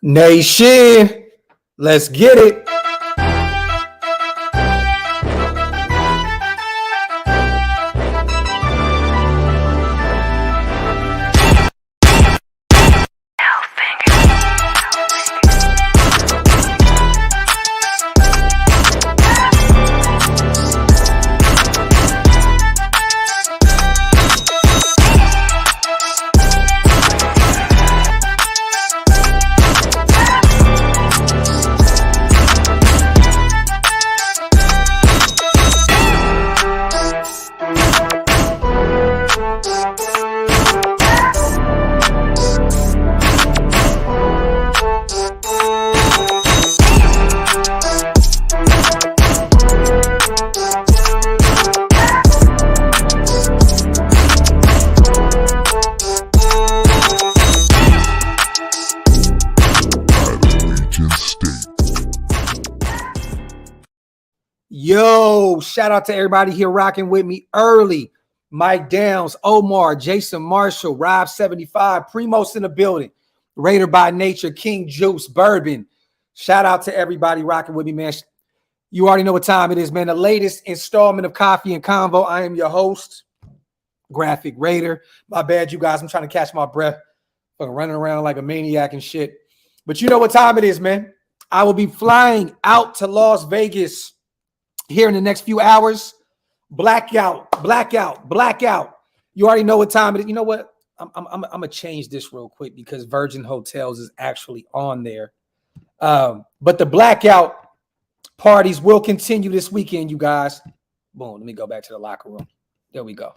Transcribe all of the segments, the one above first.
Nation, let's get it. Yo, shout out to everybody here rocking with me early. Mike Downs, Omar, Jason Marshall, Rob 75, Primos in the building, Raider by Nature, King Juice, Bourbon. Shout out to everybody rocking with me, man. You already know what time it is, man. The latest installment of Coffee and Convo. I am your host, Graphk Raider. My bad, you guys. I'm trying to catch my breath. I'm running around like a maniac and shit. But you know what time it is, man. I will be flying out to Las Vegas here in the next few hours. Blackout. You already know what time it is. You know what? I'm gonna change this real quick because Virgin Hotels is actually on there. But the blackout parties will continue this weekend, you guys. Boom. Let me go back to the locker room. There we go.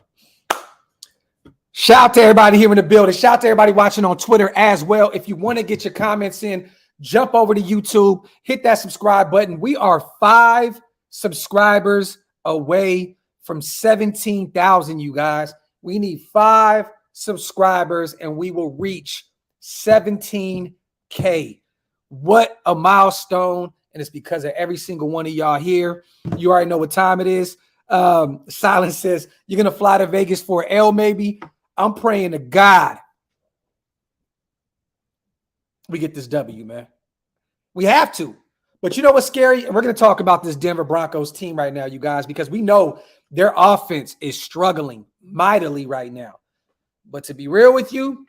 Shout out to everybody here in the building. Shout out to everybody watching on Twitter as well. If you want to get your comments in, jump over to YouTube, hit that subscribe button. We are 5 subscribers away from 17,000, you guys. We need 5 subscribers and we will reach 17K. What a milestone. And it's because of every single one of y'all here. You already know what time it is. Silence says, you're going to fly to Vegas for L maybe? I'm praying to God we get this W, man. We have to. But you know what's scary? And we're going to talk about this Denver Broncos team right now, you guys, because we know their offense is struggling mightily right now. But to be real with you,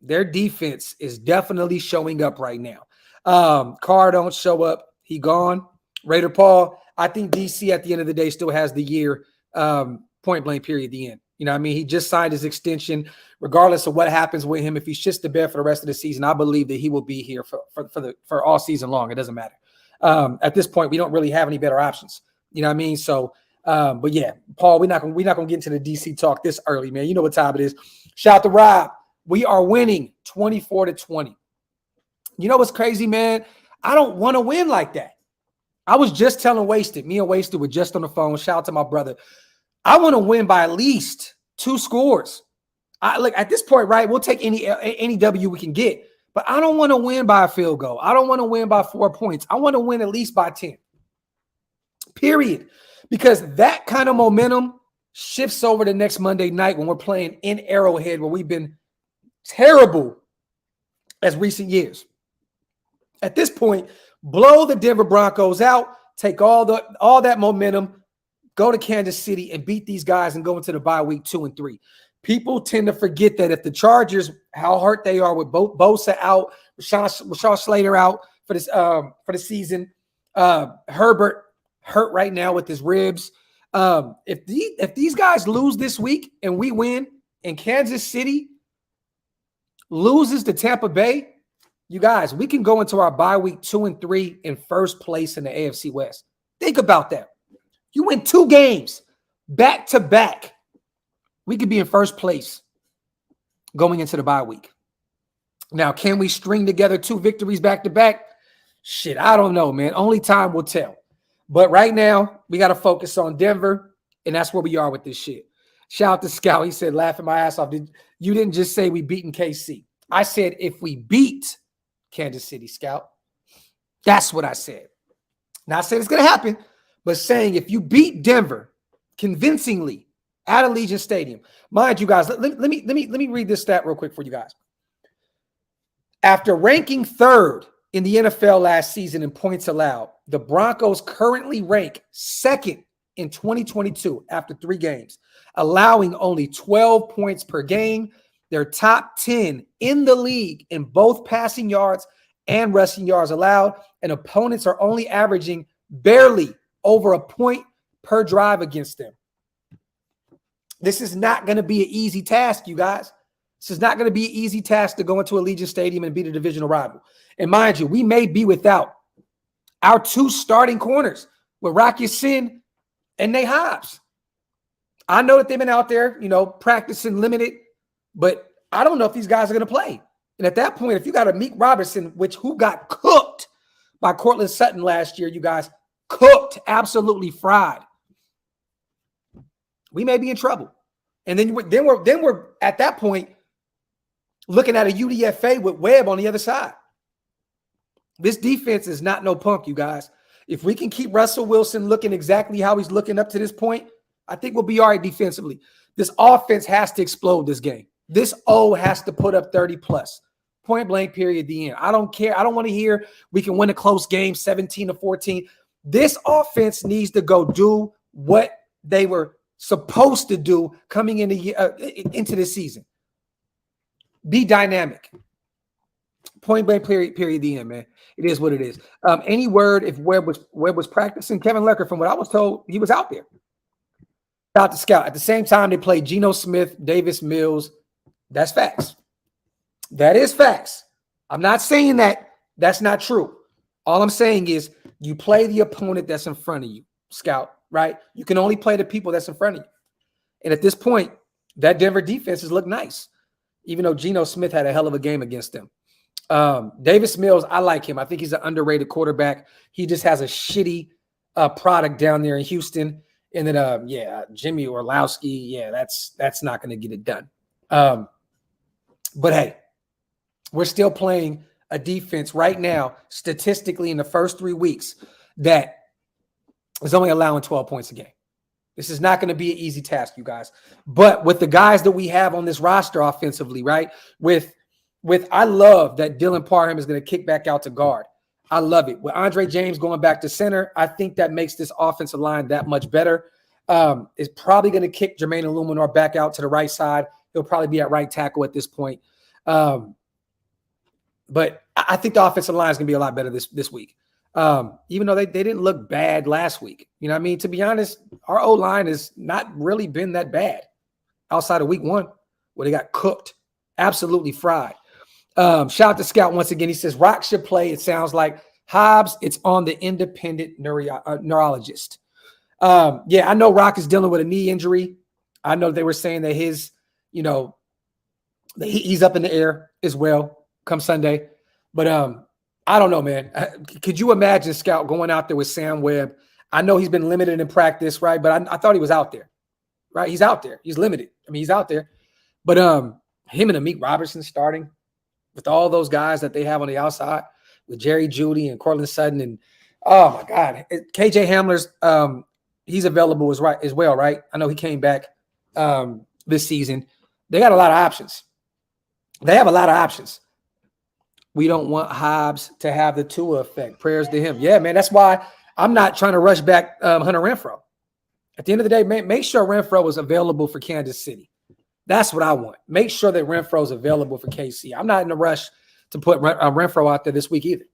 their defense is definitely showing up right now. Carr don't show up. He gone. Raider Paul, I think DC at the end of the day still has the year point blank period at the end. You know what I mean? He just signed his extension. Regardless of what happens with him, if he's shits the bed for the rest of the season, I believe that he will be here for all season long. It doesn't matter. At this point, we don't really have any better options. You know what I mean? So, but yeah, Paul, we're not gonna get into the DC talk this early, man. You know what time it is. Shout out to Rob. We are winning 24-20. You know what's crazy, man? I don't want to win like that. I was just telling Wasted. Me and Wasted were just on the phone. Shout out to my brother. I want to win by at least 2 scores. Like at this point, right? We'll take any W we can get. But I don't want to win by a field goal. I don't want to win by 4 points. I want to win at least by 10. Period. Because that kind of momentum shifts over to next Monday night when we're playing in Arrowhead, where we've been terrible as recent years. At this point, blow the Denver Broncos out, take all that momentum, go to Kansas City and beat these guys and go into the bye week 2 and 3. People tend to forget that if the Chargers, how hurt they are with Bosa out, Rashawn Slater out for the season, Herbert hurt right now with his ribs. If these guys lose this week and we win, and Kansas City loses to Tampa Bay, you guys, we can go into our bye week 2 and 3 in first place in the AFC West. Think about that. You win 2 games back to back. We could be in first place going into the bye week. Now, can we string together 2 victories back to back? Shit, I don't know, man. Only time will tell. But right now, we got to focus on Denver, and that's where we are with this shit. Shout out to Scout. He said, laughing my ass off. You didn't just say we beaten KC. I said if we beat Kansas City, Scout. That's what I said. Not saying it's going to happen, but saying if you beat Denver convincingly at Allegiant Stadium, mind you guys, let me read this stat real quick for you guys. After ranking 3rd in the NFL last season in points allowed, the Broncos currently rank 2nd in 2022 after 3 games, allowing only 12 points per game. They're top 10 in the league in both passing yards and rushing yards allowed, and opponents are only averaging barely over a point per drive against them. This is not going to be an easy task, you guys. This is not going to be an easy task to go into Allegiant Stadium and beat a divisional rival. And mind you, we may be without our 2 starting corners with Rock Ya-Sin and Nate Hobbs. I know that they've been out there, practicing limited, but I don't know if these guys are going to play. And at that point, if you got a Meek Robertson, who got cooked by Cortland Sutton last year, you guys, cooked, absolutely fried, we may be in trouble. And then we're at that point looking at a UDFA with Webb on the other side. This defense is not no punk, you guys. If we can keep Russell Wilson looking exactly how he's looking up to this point, I think we'll be all right defensively. This offense has to explode this game. This O has to put up 30 plus. Point blank, period, the end. I don't care. I don't want to hear we can win a close game 17-14. This offense needs to go do what they were supposed to do coming into this season. Be dynamic. Point blank, period, the end, man. It is what it is. Any word if Webb was practicing? Kevin Lecker, from what I was told, he was out there. Out to scout. At the same time, they played Geno Smith, Davis Mills. That's facts. That is facts. I'm not saying that that's not true. All I'm saying is you play the opponent that's in front of you, scout, right? You can only play the people that's in front of you. And at this point, that Denver defense has looked nice, even though Geno Smith had a hell of a game against them. Davis Mills, I like him. I think he's an underrated quarterback. He just has a shitty product down there in Houston. And then, Jimmy Orlowski, that's not going to get it done. But hey, we're still playing a defense right now, statistically in the first 3 weeks, that is only allowing 12 points a game. This is not going to be an easy task, you guys. But with the guys that we have on this roster offensively, right, I love that Dylan Parham is going to kick back out to guard. I love it. With Andre James going back to center, I think that makes this offensive line that much better. It's probably going to kick Jermaine Illuminor back out to the right side. He'll probably be at right tackle at this point. But I think the offensive line is going to be a lot better this week. Even though they didn't look bad last week. You know what I mean? To be honest, our O-line has not really been that bad outside of week 1 where they got cooked, absolutely fried. Shout out to Scout once again. He says, Rock should play. It sounds like Hobbs. It's on the independent neurologist. I know Rock is dealing with a knee injury. I know they were saying that his, he's up in the air as well come Sunday. But I don't know, man. Could you imagine Scout going out there with Sam Webb? I know he's been limited in practice, right? But I thought he was out there, right? He's out there. He's limited. I mean, he's out there. But him and Amik Robertson starting with all those guys that they have on the outside with Jerry Jeudy and Cortland Sutton and, oh, my God, KJ Hamler's he's available as well, right? I know he came back this season. They got a lot of options. They have a lot of options. We don't want Hobbs to have the Tua effect. Prayers to him. Yeah, man, that's why I'm not trying to rush back Hunter Renfrow. At the end of the day, make sure Renfrow is available for Kansas City. That's what I want. Make sure that Renfrow is available for KC. I'm not in a rush to put Renfrow out there this week either.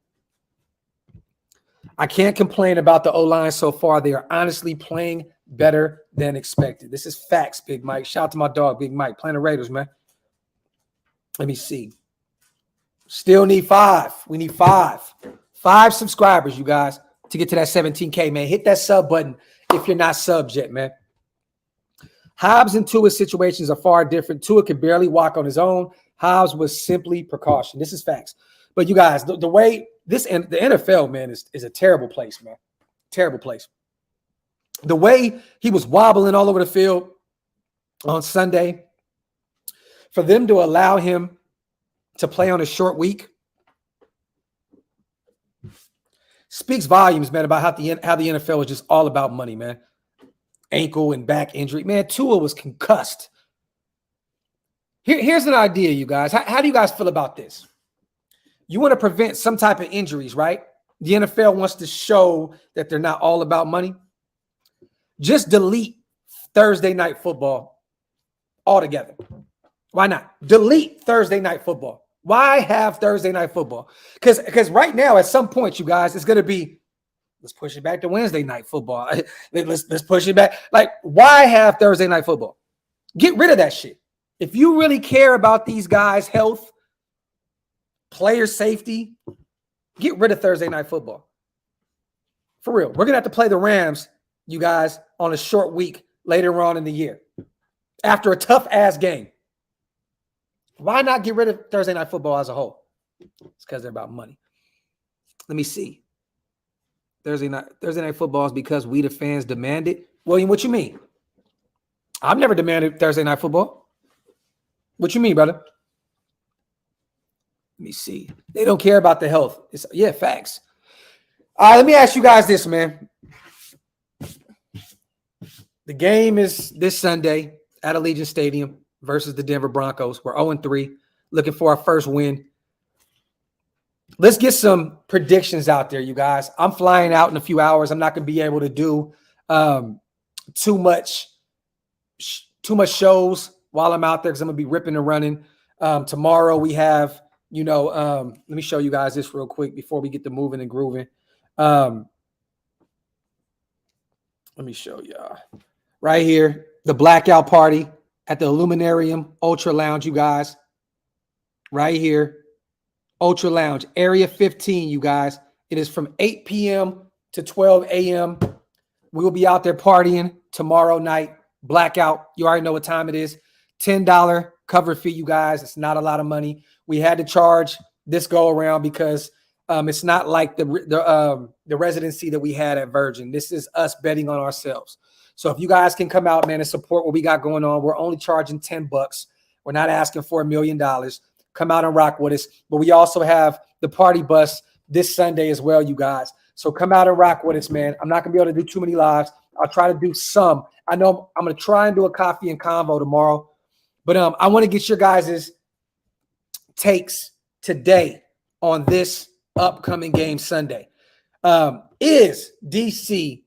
I can't complain about the O-line so far. They are honestly playing better than expected. This is facts, Big Mike. Shout out to my dog, Big Mike. Playing the Raiders, man. Let me see. Still need 5. We need 5. 5 subscribers, you guys, to get to that 17K, man. Hit that sub button if you're not subbed yet, man. Hobbs and Tua's situations are far different. Tua can barely walk on his own. Hobbs was simply precaution. This is facts. But you guys, the way the NFL, man, is a terrible place, man. Terrible place. The way he was wobbling all over the field on Sunday, for them to allow him to play on a short week speaks volumes, man, about how the NFL is just all about money, man. Ankle and back injury. Man, Tua was concussed. Here's an idea, you guys. How do you guys feel about this? You want to prevent some type of injuries, right? The NFL wants to show that they're not all about money. Just delete Thursday night football altogether. Why not? Delete Thursday night football. Why have Thursday night football? Because right now, at some point, you guys, it's going to be, let's push it back to Wednesday night football. Let's push it back. Like, why have Thursday night football? Get rid of that shit. If you really care about these guys' health, player safety, get rid of Thursday night football. For real. We're going to have to play the Rams, you guys, on a short week later on in the year after a tough-ass game. Why not get rid of Thursday night football as a whole? It's because they're about money. Let me see. Thursday night football is because we, the fans, demand it. William, what you mean? I've never demanded Thursday night football. What you mean, brother? Let me see. They don't care about the health. Yeah, facts. All right, let me ask you guys this, man. The game is this Sunday at Allegiant Stadium versus the Denver Broncos. We're 0-3, looking for our first win. Let's get some predictions out there, you guys. I'm flying out in a few hours. I'm not going to be able to do too much shows while I'm out there because I'm going to be ripping and running. Tomorrow we have, let me show you guys this real quick before we get to moving and grooving. Let me show y'all. Right here, the blackout party at the Illuminarium Ultra Lounge, you guys. Right here. Ultra Lounge, Area 15, you guys. It is from 8 p.m. to 12 a.m. We will be out there partying tomorrow night. Blackout. You already know what time it is. $10 cover fee, you guys. It's not a lot of money. We had to charge this go around because it's not like the residency that we had at Virgin. This is us betting on ourselves. So if you guys can come out, man, and support what we got going on, we're only charging $10. We're not asking for $1 million. Come out and rock with us. But we also have the party bus this Sunday as well, you guys. So come out and rock with us, man. I'm not going to be able to do too many lives. I'll try to do some. I know I'm going to try and do a coffee and convo tomorrow. But I want to get your guys' takes today on this upcoming game Sunday. Is DC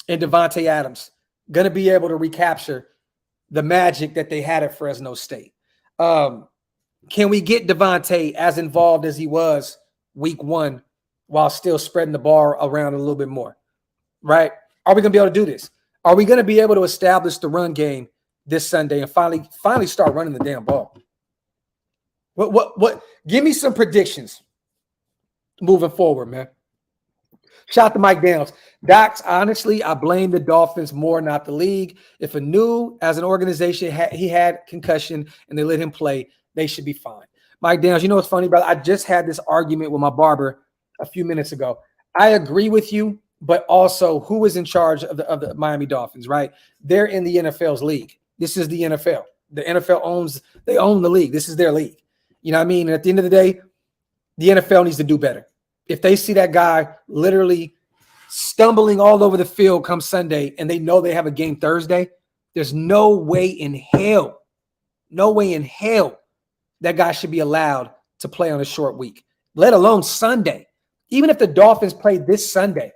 and Davante Adams going to be able to recapture the magic that they had at Fresno State? Can we get Davante as involved as he was week one while still spreading the ball around a little bit more, right? Are we going to be able to do this? Are we going to be able to establish the run game this Sunday and finally start running the damn ball? What? Give me some predictions moving forward, man. Shout out to Mike Downs. Docs, honestly, I blame the Dolphins more, not the league. If Anu, as an organization, he had concussion and they let him play, they should be fine. Mike Downs, you know what's funny, brother? I just had this argument with my barber a few minutes ago. I agree with you, but also who is in charge of the Miami Dolphins, right? They're in the NFL's league. This is the NFL. The NFL they own the league. This is their league. You know what I mean? And at the end of the day, the NFL needs to do better. If they see that guy literally stumbling all over the field come Sunday and they know they have a game Thursday, there's no way in hell that guy should be allowed to play on a short week, let alone Sunday. Even if the Dolphins played this Sunday,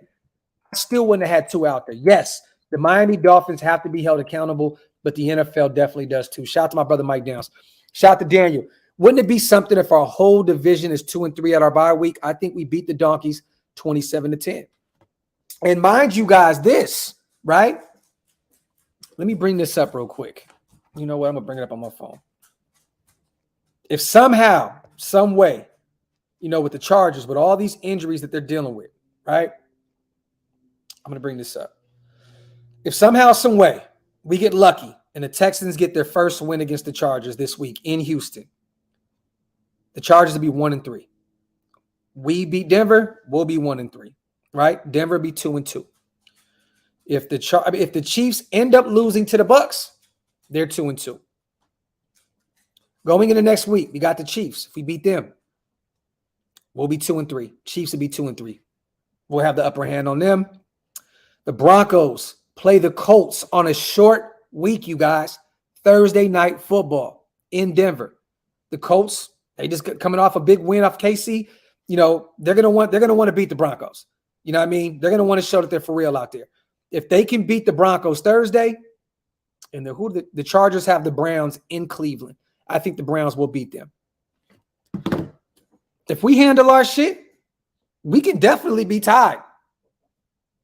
I still wouldn't have had two out there. Yes, the Miami Dolphins have to be held accountable, but the NFL definitely does too. Shout out to my brother Mike Downs. Shout out to Daniel. Wouldn't it be something if our whole division is 2-3 at our bye week? I think we beat the Donkeys 27-10. And mind you guys this, right? Let me bring this up real quick. You know what? I'm going to bring it up on my phone. If somehow, some way, with the Chargers, with all these injuries that they're dealing with, right? I'm going to bring this up. If somehow, some way, we get lucky and the Texans get their first win against the Chargers this week in Houston, the Chargers will be 1-3. We beat Denver, we'll be 1-3, right? Denver be 2-2. If the Chiefs end up losing to the Bucs, they're 2-2. Going into next week, we got the Chiefs. If we beat them, we'll be 2-3. Chiefs will be 2-3. We'll have the upper hand on them. The Broncos play the Colts on a short week, you guys. Thursday night football in Denver. The Colts They just coming off a big win off KC. You know, they're gonna want to beat the Broncos. You know what I mean? They're gonna want to show that they're for real out there. If they can beat the Broncos Thursday, and the Chargers have the Browns in Cleveland, I think the Browns will beat them. If we handle our shit, we can definitely be tied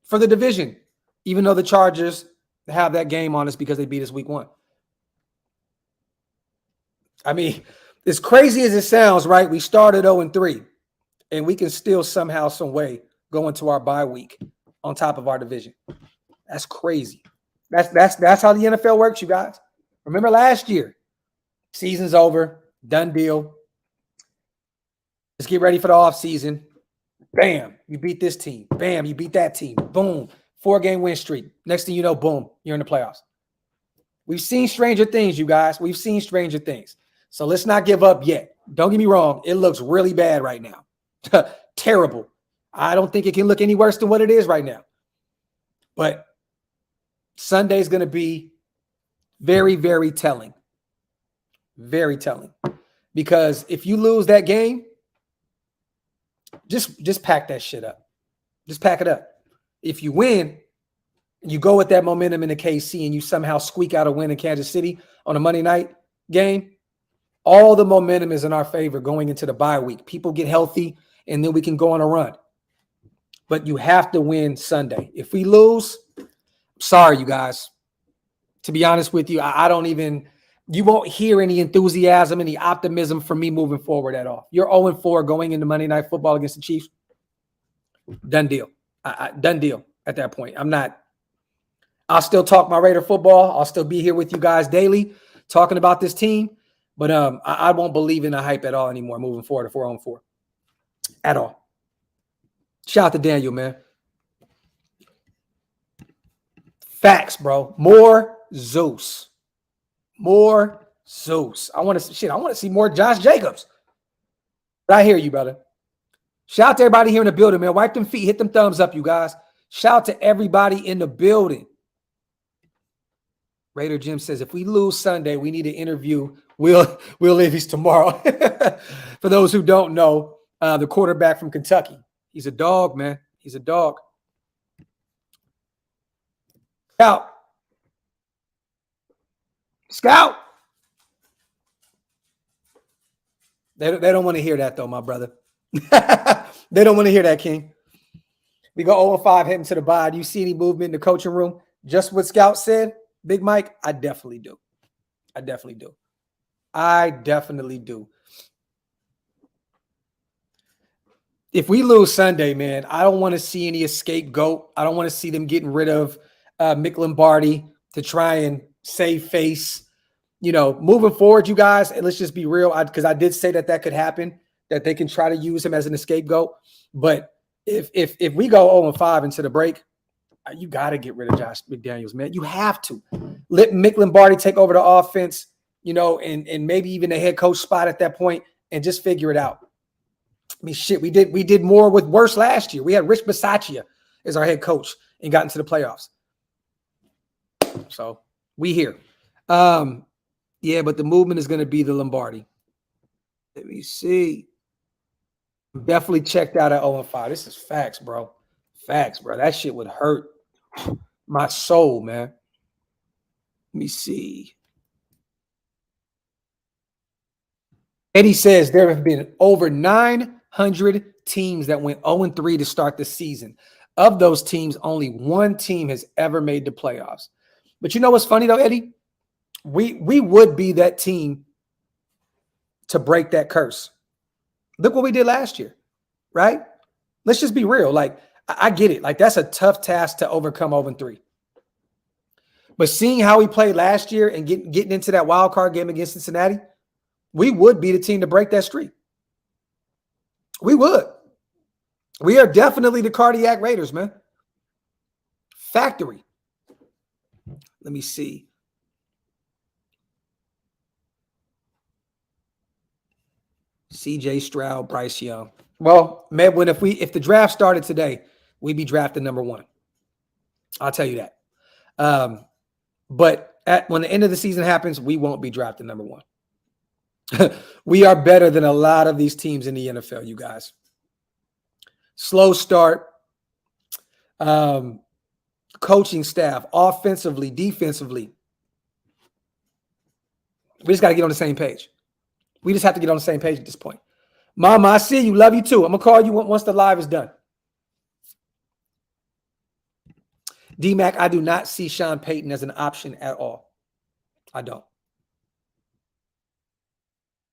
for the division, even though the Chargers have that game on us because they beat us week 1. I mean, as crazy as it sounds, right? We started 0-3, and we can still somehow, some way go into our bye week on top of our division. That's crazy. That's how the NFL works, you guys. Remember last year, season's over, done deal. Let's get ready for the offseason. Bam, you beat this team. Bam, you beat that team. Boom, 4-game win streak. Next thing you know, boom, you're in the playoffs. We've seen stranger things, you guys. We've seen stranger things. So let's not give up yet. Don't get me wrong. It looks really bad right now. Terrible. I don't think it can look any worse than what it is right now. But Sunday's going to be very, very telling. Very telling. Because if you lose that game, just pack that shit up. Just pack it up. If you win, you go with that momentum in the KC and you somehow squeak out a win in Kansas City on a Monday night game, all the momentum is in our favor going into the bye week. People get healthy, and then we can go on a run. But you have to win Sunday. If we lose, sorry, you guys. To be honest with you, I don't even – you won't hear any enthusiasm, any optimism from me moving forward at all. You're 0-4 going into Monday Night Football against the Chiefs. Done deal. Done deal at that point. I'll still talk my Raider football. I'll still be here with you guys daily talking about this team. But I won't believe in the hype at all anymore moving forward if we're 0-4 at all. Shout out to Daniel, man. Facts, bro. More Zeus. More Zeus. I want to see more Josh Jacobs. But I hear you, brother. Shout out to everybody here in the building, man. Wipe them feet. Hit them thumbs up, you guys. Shout out to everybody in the building. Raider Jim says, if we lose Sunday, we need to interview Will Levis tomorrow. For those who don't know, the quarterback from Kentucky. He's a dog, man. He's a dog. Scout. They don't want to hear that, though, my brother. They don't want to hear that, King. We go 0-5 heading to the bye. Do you see any movement in the coaching room? Just what Scout said, Big Mike? I definitely do. I definitely do. If we lose Sunday, man, I don't want to see any scapegoat. I don't want to see them getting rid of Mick Lombardi to try and save face. You know, moving forward, you guys, and let's just be real, because I did say that could happen, that they can try to use him as an scapegoat. But if we go 0-5 into the break, you got to get rid of Josh McDaniels, man. You have to. Let Mick Lombardi take over the offense, you know, and maybe even the head coach spot at that point, and just figure it out. I mean, shit, we did more with worse last year. We had Rich Bisaccia as our head coach and got into the playoffs. So we here. Yeah, but the movement is going to be the Lombardi. Let me see. Definitely checked out at 0-5. This is facts, bro. Facts, bro. That shit would hurt my soul, man. Let me see. Eddie says there have been over 900 teams that went 0-3 to start the season. Of those teams, only one team has ever made the playoffs. But you know what's funny, though, Eddie? We would be that team to break that curse. Look what we did last year, right? Let's just be real. Like, I get it. Like, that's a tough task to overcome 0-3. But seeing how we played last year and getting into that wild card game against Cincinnati, we would be the team to break that streak. We would. We are definitely the cardiac Raiders, man. Factory. Let me see. CJ Stroud, Bryce Young. Well, Medwin, if the draft started today, we'd be drafted number 1. I'll tell you that. But when the end of the season happens, we won't be drafted number 1. We are better than a lot of these teams in the NFL, you guys. Slow start. Coaching staff, offensively, defensively. We just got to get on the same page. We just have to get on the same page at this point. Mama, I see you. Love you too. I'm going to call you once the live is done. D-Mac, I do not see Sean Payton as an option at all. I don't.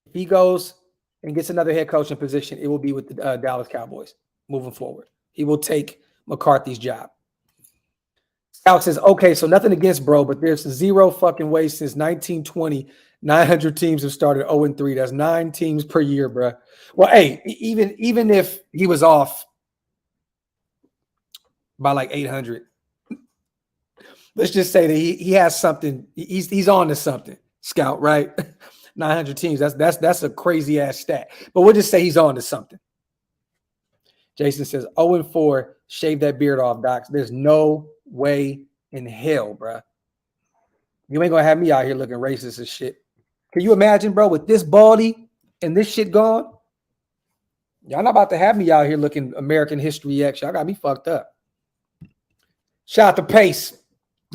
If he goes and gets another head coaching position, it will be with the Dallas Cowboys moving forward. He will take McCarthy's job. Scout says, okay, so nothing against bro, but there's zero fucking way since 1920, 900 teams have started 0-3. That's 9 teams per year, bro. Well, hey, even if he was off by like 800, let's just say that he has something. He's on to something, Scout, right? 900 teams. That's a crazy ass stat. But we'll just say he's on to something. Jason says 0-4. Shave that beard off, Docs. There's no way in hell, bro. You ain't gonna have me out here looking racist as shit. Can you imagine, bro, with this baldy and this shit gone? Y'all not about to have me out here looking American History X. Y'all got me fucked up. Shout out to Pace.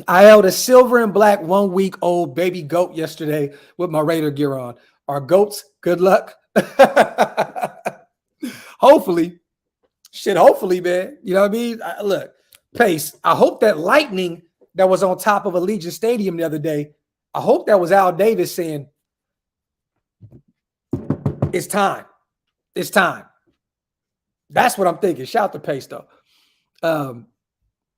I held a silver and black 1 week old baby goat yesterday with my Raider gear on. Are goats good luck? Hopefully. Shit, hopefully, man. You know what I mean? Look, Pace, I hope that lightning that was on top of Allegiant Stadium the other day, I hope that was Al Davis saying, it's time. It's time. That's what I'm thinking. Shout out to Pace, though.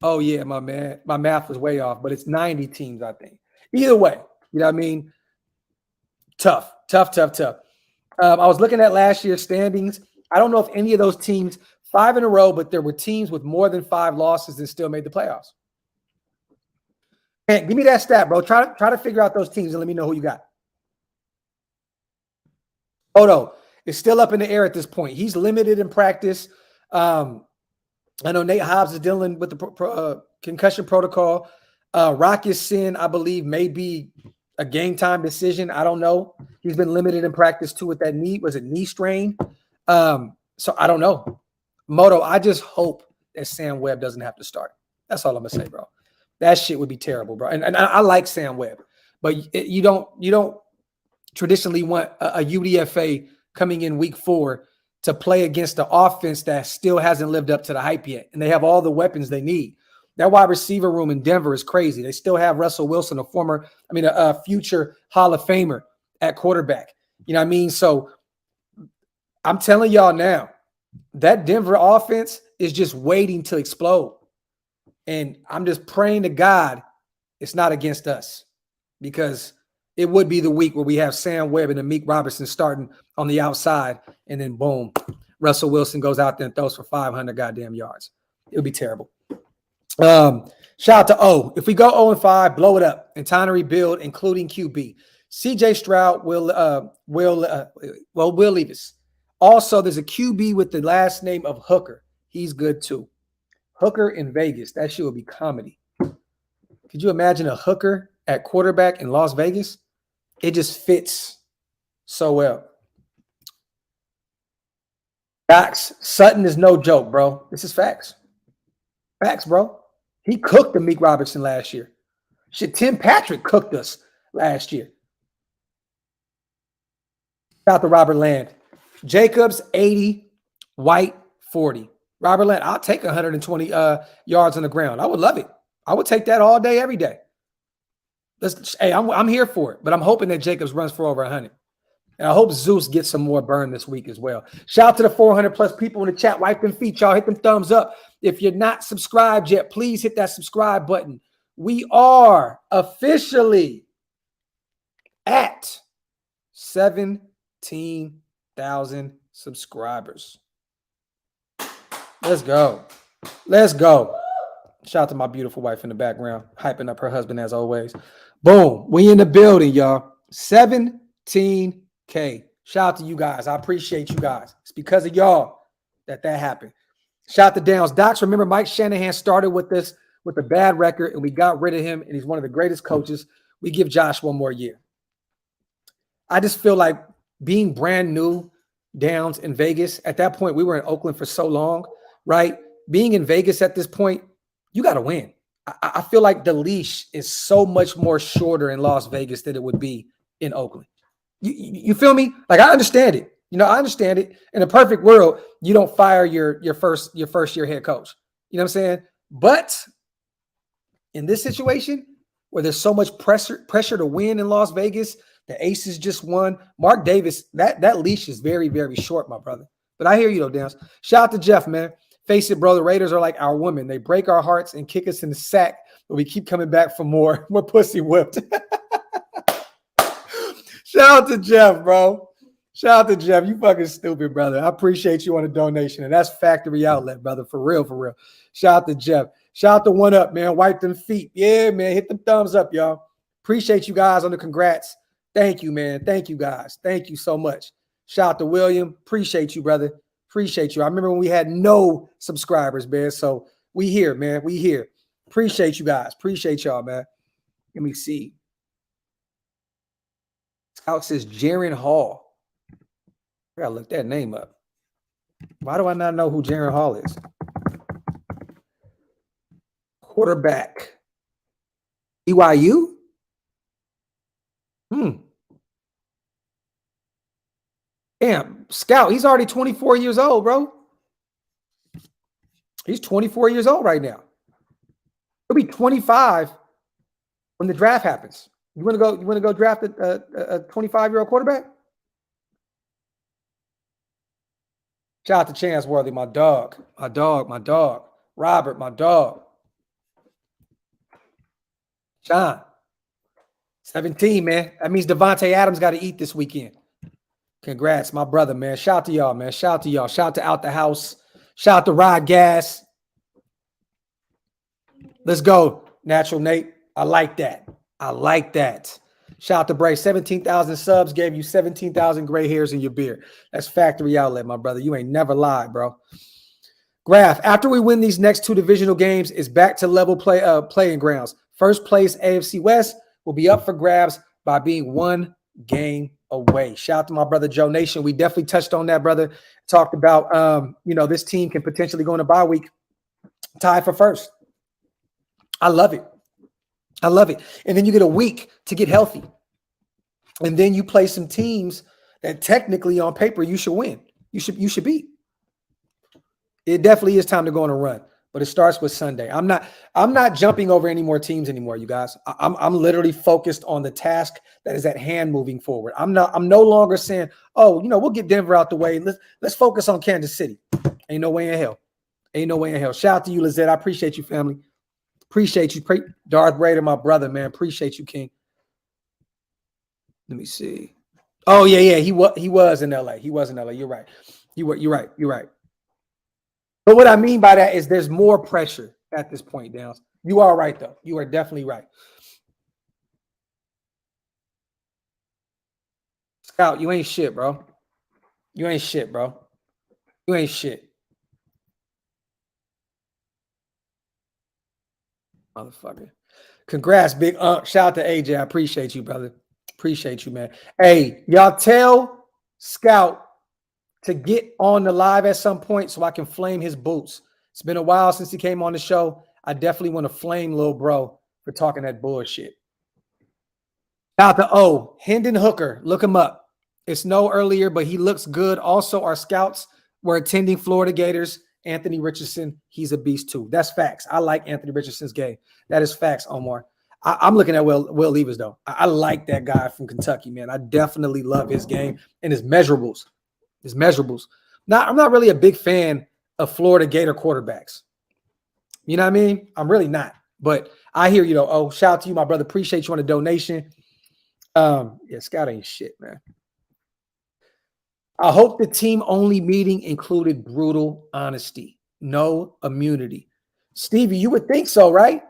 Oh, yeah, my man. My math was way off, but it's 90 teams, I think. Either way, you know what I mean? Tough. I was looking at last year's standings. I don't know if any of those teams, 5 in a row, but there were teams with more than 5 losses and still made the playoffs. Hey, give me that stat, bro. Try to figure out those teams and let me know who you got. Odo is still up in the air at this point. He's limited in practice. I know Nate Hobbs is dealing with the concussion protocol. Rocky Sin, I believe, may be a game time decision. I don't know. He's been limited in practice too with that knee. Was it knee strain? So I don't know. Moto, I just hope that Sam Webb doesn't have to start. That's all I'm gonna say, bro. That shit would be terrible, bro. And I like Sam Webb, but you don't traditionally want a UDFA coming in week 4 to play against the offense that still hasn't lived up to the hype yet. And they have all the weapons they need. That wide receiver room in Denver is crazy. They still have Russell Wilson, a future Hall of Famer at quarterback. You know what I mean? So I'm telling y'all now, that Denver offense is just waiting to explode. And I'm just praying to God it's not against us, because it would be the week where we have Sam Webb and Amik Robertson starting on the outside, and then boom, Russell Wilson goes out there and throws for 500 goddamn yards. It would be terrible. Shout out to O. If we go 0-5, blow it up and time to rebuild, including QB. CJ Stroud will leave us. Also, there's a QB with the last name of Hooker. He's good too. Hooker in Vegas. That shit would be comedy. Could you imagine a Hooker at quarterback in Las Vegas? It just fits so well. Docs, Sutton is no joke, bro. This is facts. Facts, bro. He cooked Amik Robertson last year. Shit, Tim Patrick cooked us last year. Shout out to Robert Land. Jacobs, 80. White, 40. Robert Land, I'll take 120 yards on the ground. I would love it. I would take that all day, every day. Hey, I'm here for it, but I'm hoping that Jacobs runs for over 100. And I hope Zeus gets some more burn this week as well. Shout out to the 400 plus people in the chat. Wipe them feet, y'all. Hit them thumbs up. If you're not subscribed yet, please hit that subscribe button. We are officially at 17,000 subscribers. Let's go. Let's go. Shout out to my beautiful wife in the background, hyping up her husband as always. Boom. We in the building, y'all. 17K. Shout out to you guys. I appreciate you guys. It's because of y'all that happened. Shout out to Downs. Docs, remember Mike Shanahan started with this with a bad record, and we got rid of him, and he's one of the greatest coaches. We give Josh one more year. I just feel like being brand new Downs in Vegas. At that point, we were in Oakland for so long, right? Being in Vegas at this point, you got to win. I feel like the leash is so much more shorter in Las Vegas than it would be in Oakland. You feel me? Like, I understand it. I understand it. In a perfect world, you don't fire your first year head coach. You know what I'm saying? But in this situation where there's so much pressure to win in Las Vegas, the Aces just won. Mark Davis, that leash is very, very short, my brother. But I hear you though, Downs. Shout out to Jeff, man. Face it, bro. The Raiders are like our women. They break our hearts and kick us in the sack, but we keep coming back for more pussy whipped. Shout out to Jeff, bro. Shout out to Jeff. You fucking stupid, brother. I appreciate you on a donation. And that's Factory Outlet, brother. For real, for real. Shout out to Jeff. Shout out to One Up, man. Wipe them feet. Yeah, man. Hit them thumbs up, y'all. Appreciate you guys on the congrats. Thank you, man. Thank you, guys. Thank you so much. Shout out to William. Appreciate you, brother. Appreciate you. I remember when we had no subscribers, man. So we here, man. We here. Appreciate you guys. Appreciate y'all, man. Let me see. Scout says Jaron Hall. I gotta look that name up. Why do I not know who Jaron Hall is? Quarterback. BYU? Damn, Scout, he's already 24 years old, bro. He's 24 years old right now. He'll be 25 when the draft happens. You want to go draft a 25-year-old quarterback? Shout out to Chance Worthy, my dog. Robert, my dog. John, 17, man. That means Devontae Adams got to eat this weekend. Congrats, my brother, man. Shout out to y'all, man. Shout out to y'all. Shout out to Out the House. Shout out to Rod Gas. Let's go, Natural Nate. I like that. I like that. Shout out to Bray. 17,000 subs gave you 17,000 gray hairs in your beard. That's Factory Outlet, my brother. You ain't never lied, bro. Graphk, after we win these next two divisional games, it's back to level playing grounds. First place AFC West will be up for grabs by being one game away. Shout out to my brother Joe Nation. We definitely touched on that, brother. Talked about this team can potentially go in a bye week, tie for first. I love it. I love it. And then you get a week to get healthy. And then you play some teams that technically on paper you should win. You should beat. It definitely is time to go on a run. But it starts with Sunday. I'm not jumping over any more teams anymore, you guys. I'm literally focused on the task that is at hand moving forward. I'm no longer saying, oh, we'll get Denver out the way. Let's focus on Kansas City. Ain't no way in hell. Ain't no way in hell. Shout out to you, Lizette. I appreciate you, family. Appreciate you. Darth Raider, my brother, man. Appreciate you, King. Let me see. Oh, yeah. He was in LA. He was in LA. You're right. You're right. But what I mean by that is there's more pressure at this point, Downs. You are right, though. You are definitely right. Scout, you ain't shit, bro. You ain't shit, bro. You ain't shit. Motherfucker. Congrats, big shout out to AJ. I appreciate you, brother. Appreciate you, man. Hey, y'all tell Scout to get on the live at some point so I can flame his boots. It's been a while since he came on the show. I definitely want to flame little bro for talking that bullshit. Shout out to Hendon Hooker. Look him up. It's no earlier, but he looks good. Also, our scouts were attending Florida Gators. Anthony Richardson, he's a beast too. That's facts. I like Anthony Richardson's game. That is facts, Omar. I'm looking at Will Levis, though. I like that guy from Kentucky, man. I definitely love his game and his measurables. I'm not really a big fan of Florida Gator quarterbacks. You know what I mean? I'm really not. But I hear you, though. Oh, shout out to you, my brother. Appreciate you on the donation. Yeah, Scott ain't shit, man. I hope the team-only meeting included brutal honesty, no immunity. Stevie, you would think so, right?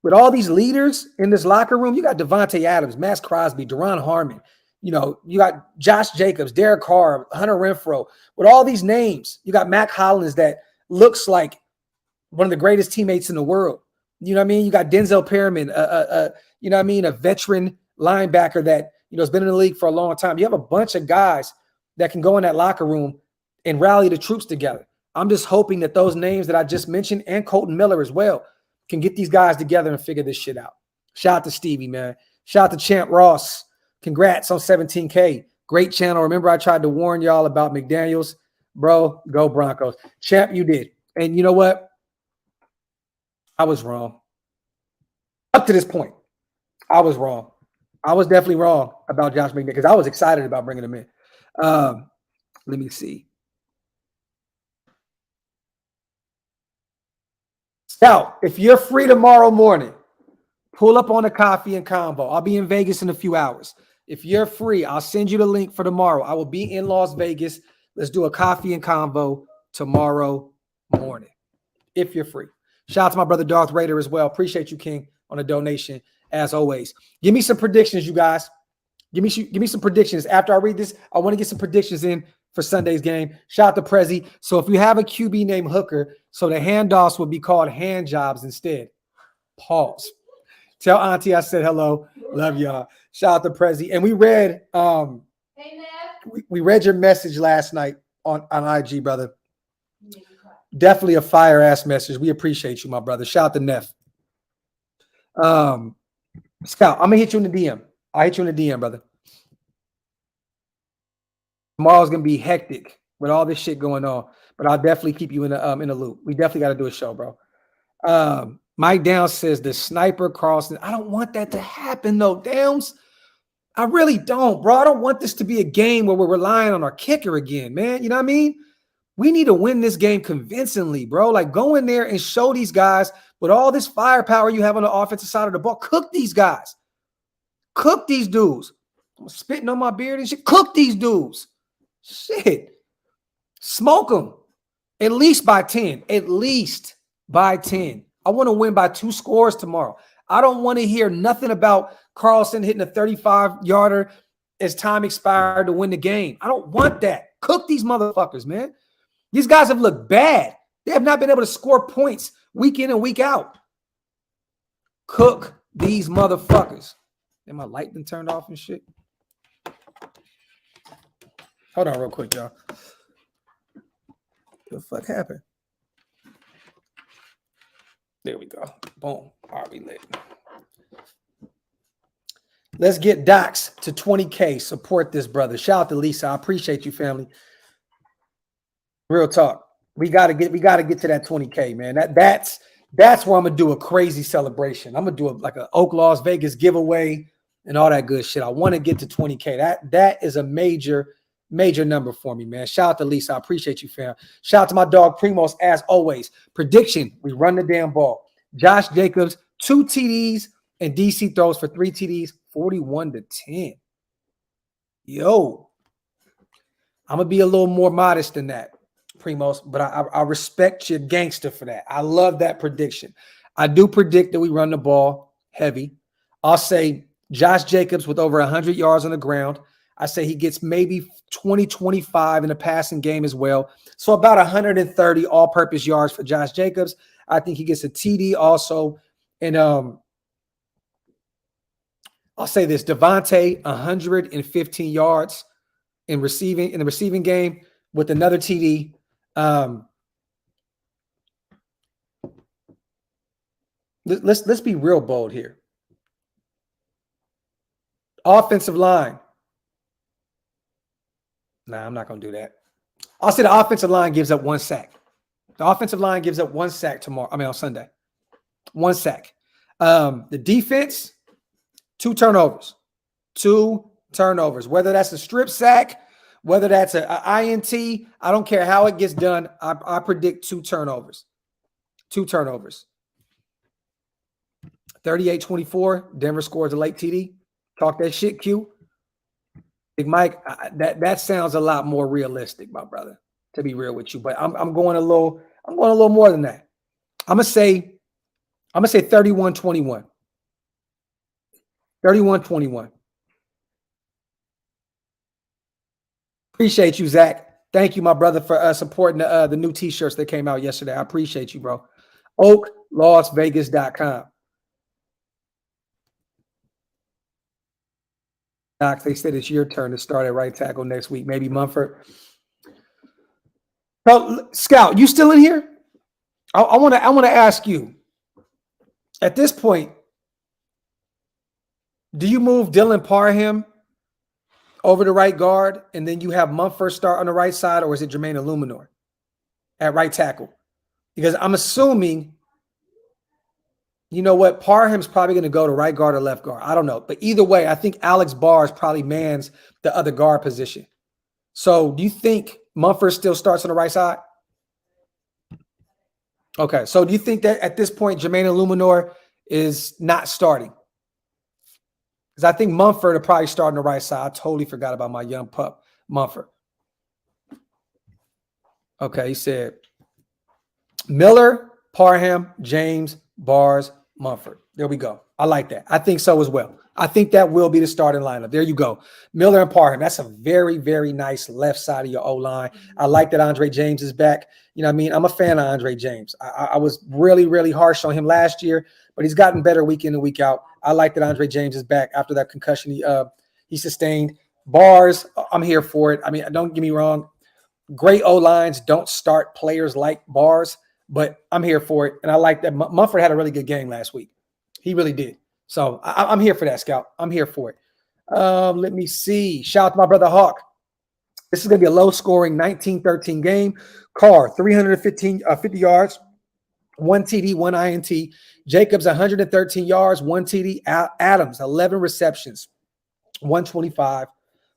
With all these leaders in this locker room, you got Devontae Adams, Max Crosby, Deron Harmon. You got Josh Jacobs, Derek Carr, Hunter Renfrow. With all these names, you got Mac Hollins that looks like one of the greatest teammates in the world. You know what I mean? You got Denzel Perriman, a veteran linebacker that It's been in the league for a long time. You have a bunch of guys that can go in that locker room and rally the troops together. I'm just hoping that those names that I just mentioned and Colton Miller as well can get these guys together and figure this shit out. Shout out to Stevie, man. Shout out to Champ Ross. Congrats on 17K. Great channel. Remember, I tried to warn y'all about McDaniels. Bro, go Broncos. Champ, you did. And you know what? I was wrong. Up to this point, I was wrong. I was definitely wrong about Josh McDaniels because I was excited about bringing him in. Let me see. Scout, if you're free tomorrow morning, pull up on a coffee and combo. I'll be in Vegas in a few hours. If you're free, I'll send you the link for tomorrow. I will be in Las Vegas. Let's do a coffee and convo tomorrow morning, if you're free. Shout out to my brother Darth Raider as well. Appreciate you, King, on a donation, as always. Give me some predictions, you guys. Give me some predictions. After I read this, I want to get some predictions in for Sunday's game. Shout out to Prezi. So if you have a QB named Hooker, so the handoffs would be called hand jobs instead. Pause. Tell Auntie I said hello. Love y'all. Shout out to Prezi. And we read we read your message last night on IG, brother. Definitely a fire ass message. We appreciate you, my brother. Shout out to Neff. Scout, I'm gonna hit you in the DM. I'll hit you in the DM, brother. Tomorrow's gonna be hectic with all this shit going on, but I'll definitely keep you in the loop. We definitely got to do a show, bro. Mike Downs says the sniper crossing. I don't want that to happen, though, Downs. I really don't, bro. I don't want this to be a game where we're relying on our kicker again, man. You know what I mean? We need to win this game convincingly, bro. Like, go in there and show these guys with all this firepower you have on the offensive side of the ball. Cook these guys. Cook these dudes. I'm spitting on my beard and shit. Cook these dudes. Shit. Smoke them. At least by 10. At least by 10. I want to win by 2 scores tomorrow. I don't want to hear nothing about Carlson hitting a 35-yarder as time expired to win the game. I don't want that. Cook these motherfuckers, man. These guys have looked bad. They have not been able to score points week in and week out. Cook these motherfuckers. And my light been turned off and shit. Hold on real quick, y'all. What the fuck happened? There we go. Boom. All right, we lit. Let's get DOX to 20K. Support this brother. Shout out to Lisa. I appreciate you, family. Real talk. We gotta get to that 20K, man. That's where I'm gonna do a crazy celebration. I'm gonna do like an Oaklosvegas giveaway and all that good shit. I want to get to 20K. That is a major number for me, man. Shout out to Lisa. I appreciate you, fam. Shout out to my dog Primos, as always. Prediction: we run the damn ball. Josh Jacobs, 2 TDs, and DC throws for 3 TDs, 41-10. Yo, I'm gonna be a little more modest than that, Primos, but I respect your gangster for that. I love that prediction. I do predict that we run the ball heavy. I'll say Josh Jacobs with over 100 yards on the ground. I say he gets maybe 20, 25 in the passing game as well. So about 130 all-purpose yards for Josh Jacobs. I think he gets a TD also. And I'll say this, Devontae, 115 yards in the receiving game with another TD. Let's be real bold here. Offensive line. Nah, I'm not going to do that. I'll say the offensive line gives up 1 sack. The offensive line gives up 1 sack on Sunday. 1 sack. The defense, 2 turnovers. 2 turnovers. Whether that's a strip sack, whether that's an INT, I don't care how it gets done. I predict 2 turnovers. 2 turnovers. 38-24. Denver scores a late TD. Talk that shit, Q. Big Mike, that sounds a lot more realistic, my brother, to be real with you. But I'm going a little more than that. I'm gonna say 31-21. 31-21. Appreciate you, Zach. Thank you, my brother, for supporting the new t-shirts that came out yesterday. I appreciate you, bro. Oaklosvegas.com. Doc, they said it's your turn to start at right tackle next week. Maybe Mumford. So, Scout, you still in here? I want to ask you. At this point, do you move Dylan Parham over to right guard, and then you have Mumford start on the right side, or is it Jermaine Illuminor at right tackle? Because I'm assuming, you know what, Parham's probably going to go to right guard or left guard. I don't know. But either way, I think Alex Bars probably mans the other guard position. So do you think Mumford still starts on the right side? Okay. So do you think that at this point, Jermaine Illuminor is not starting? Because I think Mumford will probably start on the right side. I totally forgot about my young pup, Mumford. Okay. He said Miller, Parham, James, Bars, Mumford. There we go. I like that. I think so as well. I think that will be the starting lineup. There you go. Miller and Parham. That's a very, very nice left side of your O-line. I like that Andre James is back. You know what I mean? I'm a fan of Andre James. I was really, really harsh on him last year, but he's gotten better week in and week out. I like that Andre James is back after that concussion he sustained. Bars, I'm here for it. I mean, don't get me wrong. Great O-lines don't start players like Bars, but I'm here for it. And I like that. Mumford had a really good game last week. He really did. So I'm here for that, Scout. I'm here for it. Let me see. Shout out to my brother Hawk. This is going to be a low-scoring 19-13 game. Carr, 350 yards, 1 TD, 1 INT. Jacobs, 113 yards, 1 TD. Adams, 11 receptions, 125,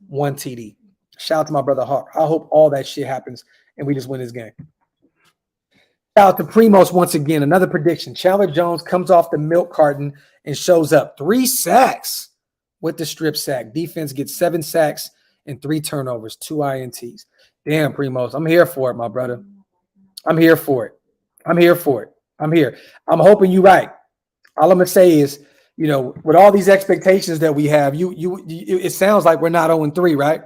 1 TD. Shout out to my brother Hawk. I hope all that shit happens and we just win this game. Shout out to Primos once again. Another prediction. Chandler Jones comes off the milk carton and shows up. 3 sacks with the strip sack. Defense gets 7 sacks and 3 turnovers, 2 INTs. Damn, Primos. I'm here for it, my brother. I'm here for it. I'm here for it. I'm here. I'm hoping you're right. All I'm going to say is, you know, with all these expectations that we have, it sounds like we're not 0-3, right?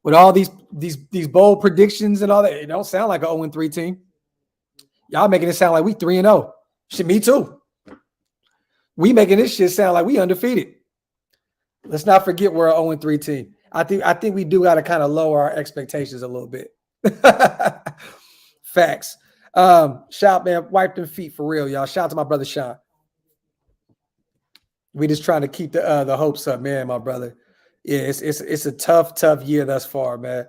With all these bold predictions and all that, it don't sound like an 0-3 team. Y'all making it sound like we 3-0. Shit, me too. We making this shit sound like we undefeated. Let's not forget we're an 0-3 team. I think we do got to kind of lower our expectations a little bit. Facts. Shout, man, wipe them feet for real, y'all. Shout out to my brother Sean. We just trying to keep the hopes up, man, my brother. Yeah, it's a tough year thus far, man.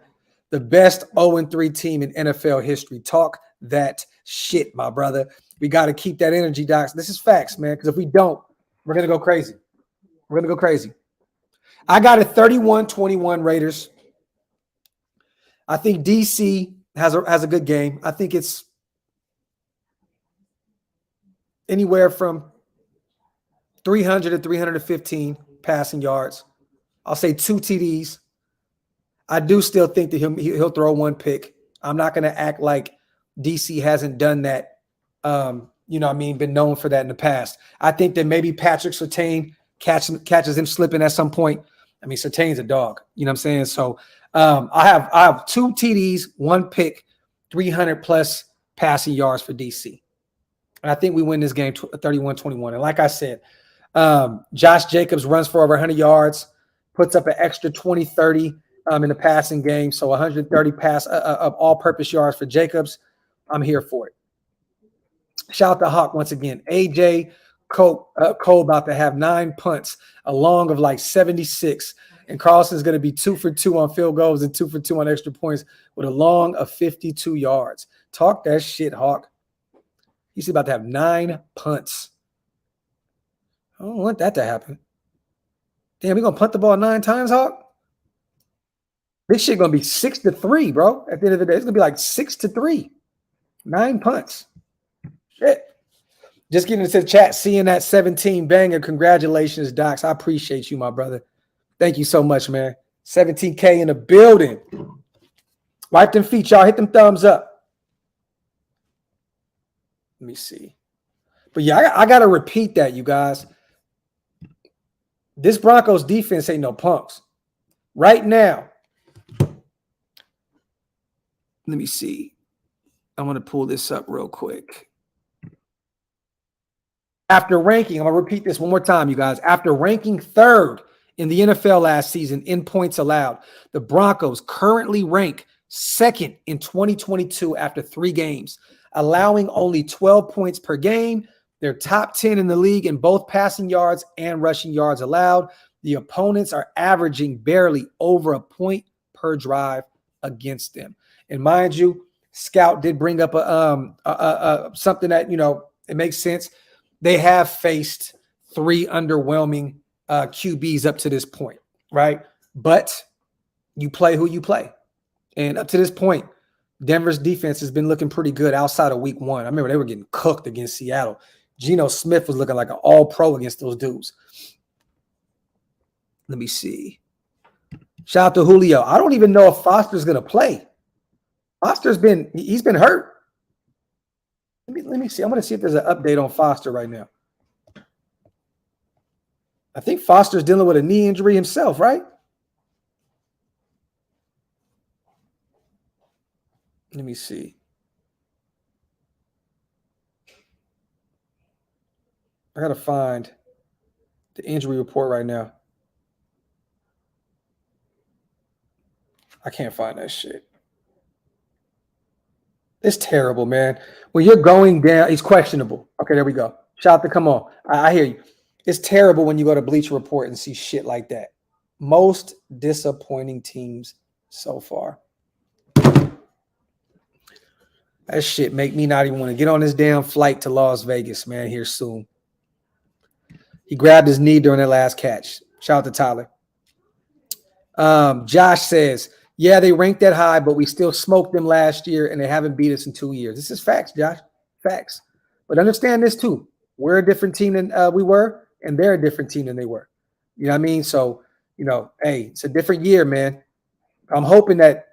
The best 0-3 team in NFL history. Talk that shit, my brother. We got to keep that energy, Docs. This is facts, man, because if we don't, we're going to go crazy. We're going to go crazy. I got a 31-21 Raiders. I think DC has a good game. I think it's anywhere from 300 to 315 passing yards. I'll say 2 TDs. I do still think that he'll throw 1 pick. I'm not going to act like DC hasn't done that. You know what I mean? Been known for that in the past. I think that maybe Patrick Surtain catches him slipping at some point. I mean, Surtain's a dog. You know what I'm saying? So I have 2 TDs, 1 pick, 300 plus passing yards for DC. And I think we win this game 31-21. And like I said, Josh Jacobs runs for over 100 yards, puts up an extra 20-30 in the passing game. So 130 pass of all-purpose yards for Jacobs. I'm here for it. Shout out to Hawk once again. AJ Cole about to have 9 punts, a long of like 76. And Carlson's going to be 2 for 2 on field goals and 2 for 2 on extra points with a long of 52 yards. Talk that shit, Hawk. He's about to have 9 punts. I don't want that to happen. Damn, we're going to punt the ball 9 times, Hawk? This shit going to be 6-3, bro. At the end of the day, it's going to be like 6-3. 9 punts. Shit. Just getting into the chat, seeing that 17 banger. Congratulations, Docs. I appreciate you, my brother. Thank you so much, man. 17K in the building. Wipe them feet, y'all. Hit them thumbs up. Let me see. But yeah, I got to repeat that, you guys. This Broncos defense ain't no punks. Right now, let me see. I want to pull this up real quick. After ranking, I'm going to repeat this one more time, you guys. After ranking 3rd In the NFL last season, in points allowed, the Broncos currently rank second in 2022 after 3 games, allowing only 12 points per game. They're top 10 in the league in both passing yards and rushing yards allowed. The opponents are averaging barely over a point per drive against them. And mind you, Scout did bring up something that, it makes sense. They have faced 3 underwhelming QBs up to this point, right? But you play who you play. And up to this point, Denver's defense has been looking pretty good outside of week 1. I remember they were getting cooked against Seattle. Geno Smith was looking like an all-pro against those dudes. Let me see. Shout out to Julio. I don't even know if Foster's going to play. He's been hurt. Let me see. I'm going to see if there's an update on Foster right now. I think Foster's dealing with a knee injury himself, right? Let me see. I got to find the injury report right now. I can't find that shit. It's terrible, man. When you're going down, he's questionable. Okay, there we go. Shout out to come on. I hear you. It's terrible when you go to Bleacher Report and see shit like that. Most disappointing teams so far. That shit make me not even want to get on this damn flight to Las Vegas, man, here soon. He grabbed his knee during that last catch. Shout out to Tyler. Josh says, yeah, they ranked that high, but we still smoked them last year, and they haven't beat us in 2 years. This is facts, Josh. Facts. But understand this, too. We're a different team than we were, and they're a different team than they were. You know what I mean? So, hey, it's a different year, man. I'm hoping that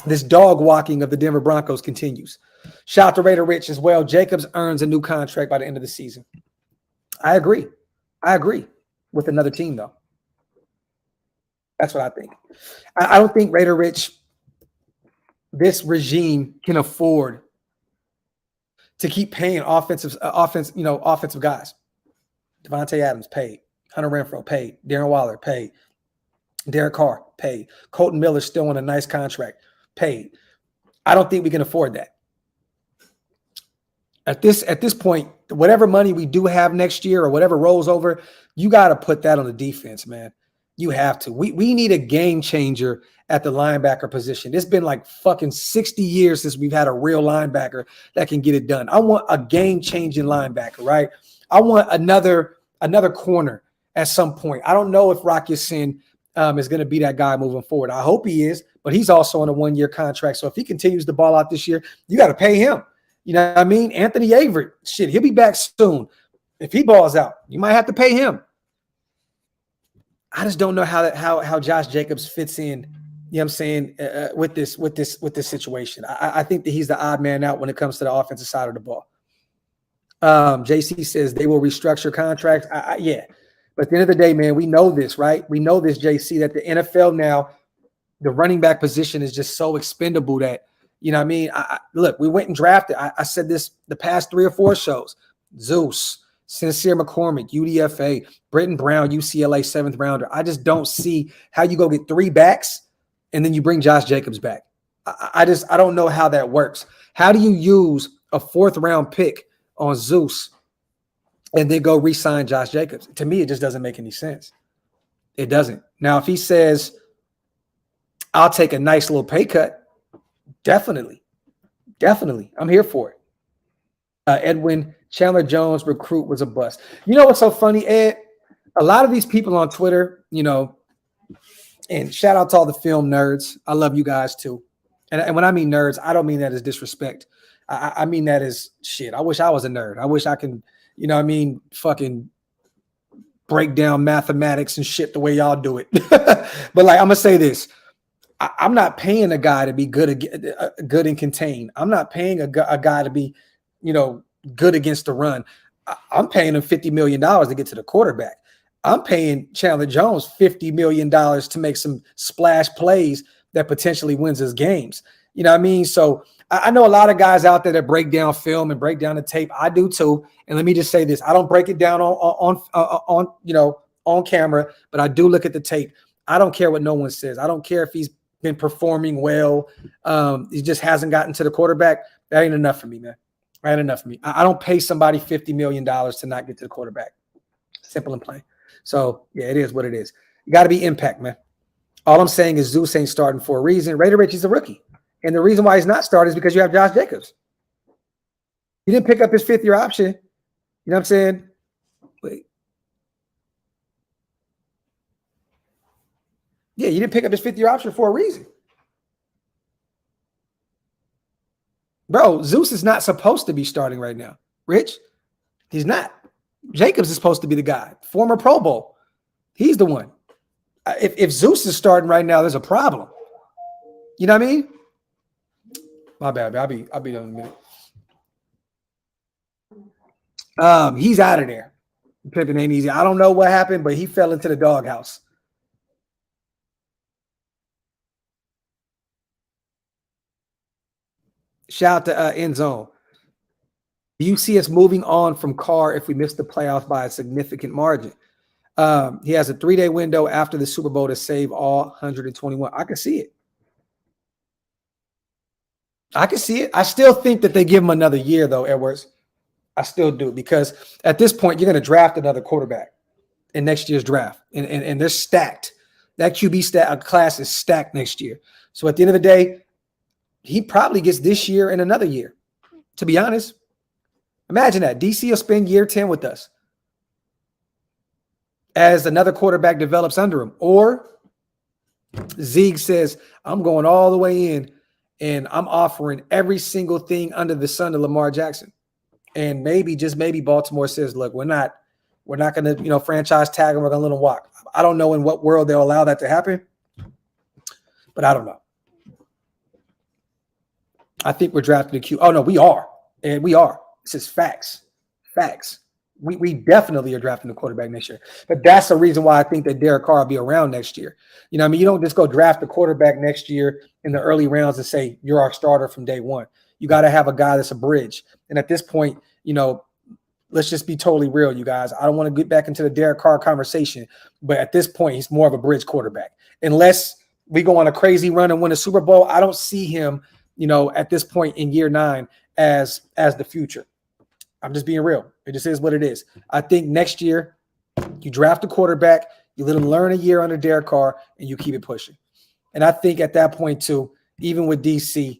this dog walking of the Denver Broncos continues. Shout out to Raider Rich as well. Jacobs earns a new contract by the end of the season. I agree. With another team, though. That's what I think. I don't think Raider Rich, this regime can afford to keep paying offensive guys. Devontae Adams paid. Hunter Renfrow paid. Darren Waller paid. Derek Carr paid. Colton Miller still on a nice contract paid. I don't think we can afford that. At this point, whatever money we do have next year or whatever rolls over, you got to put that on the defense, man. You have to. We need a game changer at the linebacker position. It's been like fucking 60 years since we've had a real linebacker that can get it done. I want a game-changing linebacker, right? I want another corner at some point. I don't know if Rock Ya-Sin is going to be that guy moving forward. I hope he is, but he's also on a 1-year contract. So if he continues to ball out this year, you got to pay him. You know what I mean? Anthony Averett, shit, he'll be back soon. If he balls out, you might have to pay him. I just don't know how Josh Jacobs fits in, you know what I'm saying, with this situation. I think that he's the odd man out when it comes to the offensive side of the ball. JC says they will restructure contracts. Yeah. But at the end of the day, man, we know this, right? We know this, JC, that the NFL now, the running back position is just so expendable that, you know what I mean? Look, we went and drafted. I said this the past 3 or 4 shows. Zeus, Sincere McCormick, UDFA, Britton Brown, UCLA 7th rounder. I just don't see how you go get 3 backs and then you bring Josh Jacobs back. I don't know how that works. How do you use a 4th round pick on Zeus and then go re-sign Josh Jacobs? To me, it just doesn't make any sense. It doesn't. Now, if he says, I'll take a nice little pay cut, definitely. I'm here for it. Edwin Chandler Jones recruit was a bust. You know what's so funny, Ed? A lot of these people on Twitter, and shout out to all the film nerds. I love you guys too. And when I mean nerds, I don't mean that as disrespect. I mean that as shit. I wish I was a nerd. I wish I can, fucking break down mathematics and shit the way y'all do it. But like, I'm going to say this. I'm not paying a guy to be good and contain. I'm not paying a guy to be, good against the run. I'm paying him $50 million to get to the quarterback. I'm paying Chandler Jones $50 million to make some splash plays that potentially wins us games. You know what I mean? So I know a lot of guys out there that break down film and break down the tape. I do too. And let me just say this. I don't break it down on on camera, but I do look at the tape. I don't care what no one says. I don't care if he's been performing well. He just hasn't gotten to the quarterback. That ain't enough for me, man. That ain't enough for me. I don't pay somebody $50 million to not get to the quarterback. Simple and plain. So, yeah, it is what it is. You got to be impact, man. All I'm saying is Zeus ain't starting for a reason. Raider Rich is a rookie. And the reason why he's not starting is because you have Josh Jacobs. You didn't pick up his fifth-year option. You know what I'm saying? Wait. Yeah, you didn't pick up his fifth-year option for a reason. Bro, Zeus is not supposed to be starting right now. Rich, he's not. Jacobs is supposed to be the guy. Former Pro Bowl. He's the one. If Zeus is starting right now, there's a problem. You know what I mean? My bad. I'll be done in a minute. He's out of there. Pimping ain't easy. I don't know what happened, but he fell into the doghouse. Shout out to End Zone. Do you see us moving on from Carr if we miss the playoffs by a significant margin? He has a 3-day window after the Super Bowl to save all 121. I can see it. I can see it. I still think that they give him another year, though, Edwards. I still do, because at this point, you're going to draft another quarterback in next year's draft, and they're stacked. That QB class is stacked next year. So at the end of the day, he probably gets this year and another year, to be honest. Imagine that. DC will spend year 10 with us as another quarterback develops under him. Or Zeke says, I'm going all the way in, and I'm offering every single thing under the sun to Lamar Jackson. And maybe, just maybe, Baltimore says, look, we're not going to, franchise tag him. We're going to let him walk. I don't know in what world they'll allow that to happen, but I don't know. I think we're drafting a Q. Oh, no, we are. And we are. This is facts. Facts. We definitely are drafting a quarterback next year. But that's the reason why I think that Derek Carr will be around next year. You know what I mean? You don't just go draft a quarterback next year in the early rounds and say, you're our starter from day one. You got to have a guy that's a bridge. And at this point, let's just be totally real, you guys. I don't want to get back into the Derek Carr conversation, but at this point, he's more of a bridge quarterback. Unless we go on a crazy run and win a Super Bowl, I don't see him, at this point in year 9 as the future. I'm just being real. It just is what it is. I think next year you draft a quarterback, you let him learn a year under Derek Carr, and you keep it pushing. And I think at that point too, even with DC,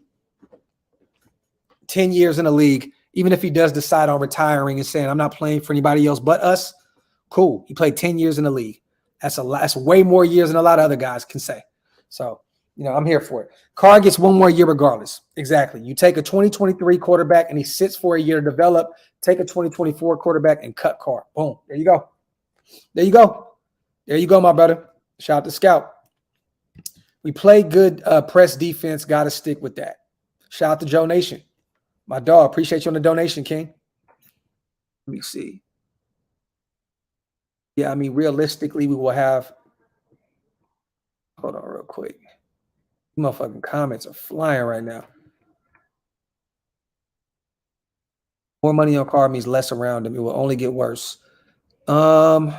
10 years in the league, even if he does decide on retiring and saying, I'm not playing for anybody else but us, cool. He played 10 years in the league. That's way more years than a lot of other guys can say. So, I'm here for it. Carr gets one more year regardless. Exactly. You take a 2023 quarterback and he sits for a year to develop. Take a 2024 quarterback and cut Carr. Boom. There you go. There you go. There you go, my brother. Shout out to Scout. We play good press defense. Got to stick with that. Shout out to Joe Nation. My dog. Appreciate you on the donation, King. Let me see. Yeah, realistically, we will have. Hold on real quick. Motherfucking comments are flying right now. More money on Carr means less around him. It will only get worse. That's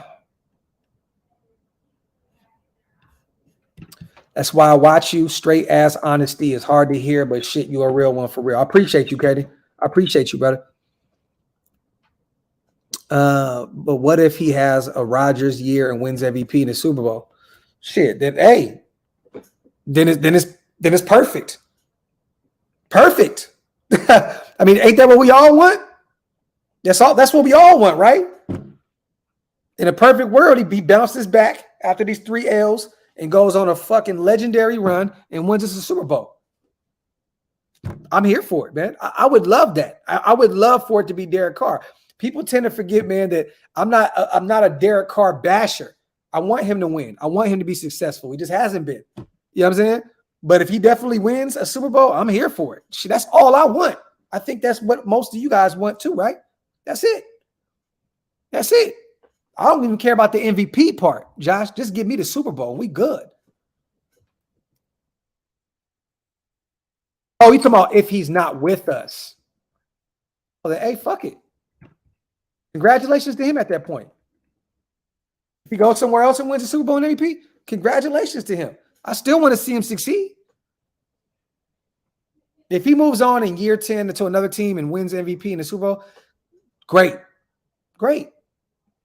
why I watch you. Straight ass honesty is hard to hear, but shit, you a real one for real. I appreciate you, Katie. I appreciate you, brother. But what if he has a Rodgers year and wins MVP in the Super Bowl? Shit, then it's perfect. Perfect. Ain't that what we all want? That's what we all want, right? In a perfect world, he bounces back after these 3 L's and goes on a fucking legendary run and wins us a Super Bowl. I'm here for it, man. I would love that. I would love for it to be Derek Carr. People tend to forget, man, that I'm not a Derek Carr basher. I want him to win. I want him to be successful. He just hasn't been. You know what I'm saying? But if he definitely wins a Super Bowl, I'm here for it. Shit, that's all I want. I think that's what most of you guys want too, right? That's it. That's it. I don't even care about the MVP part, Josh. Just give me the Super Bowl. We good. Oh, you talking about if he's not with us? Well, then, hey, fuck it. Congratulations to him at that point. If he goes somewhere else and wins the Super Bowl and MVP, congratulations to him. I still want to see him succeed. If he moves on in year 10 to another team and wins MVP in the Super Bowl, great. Great.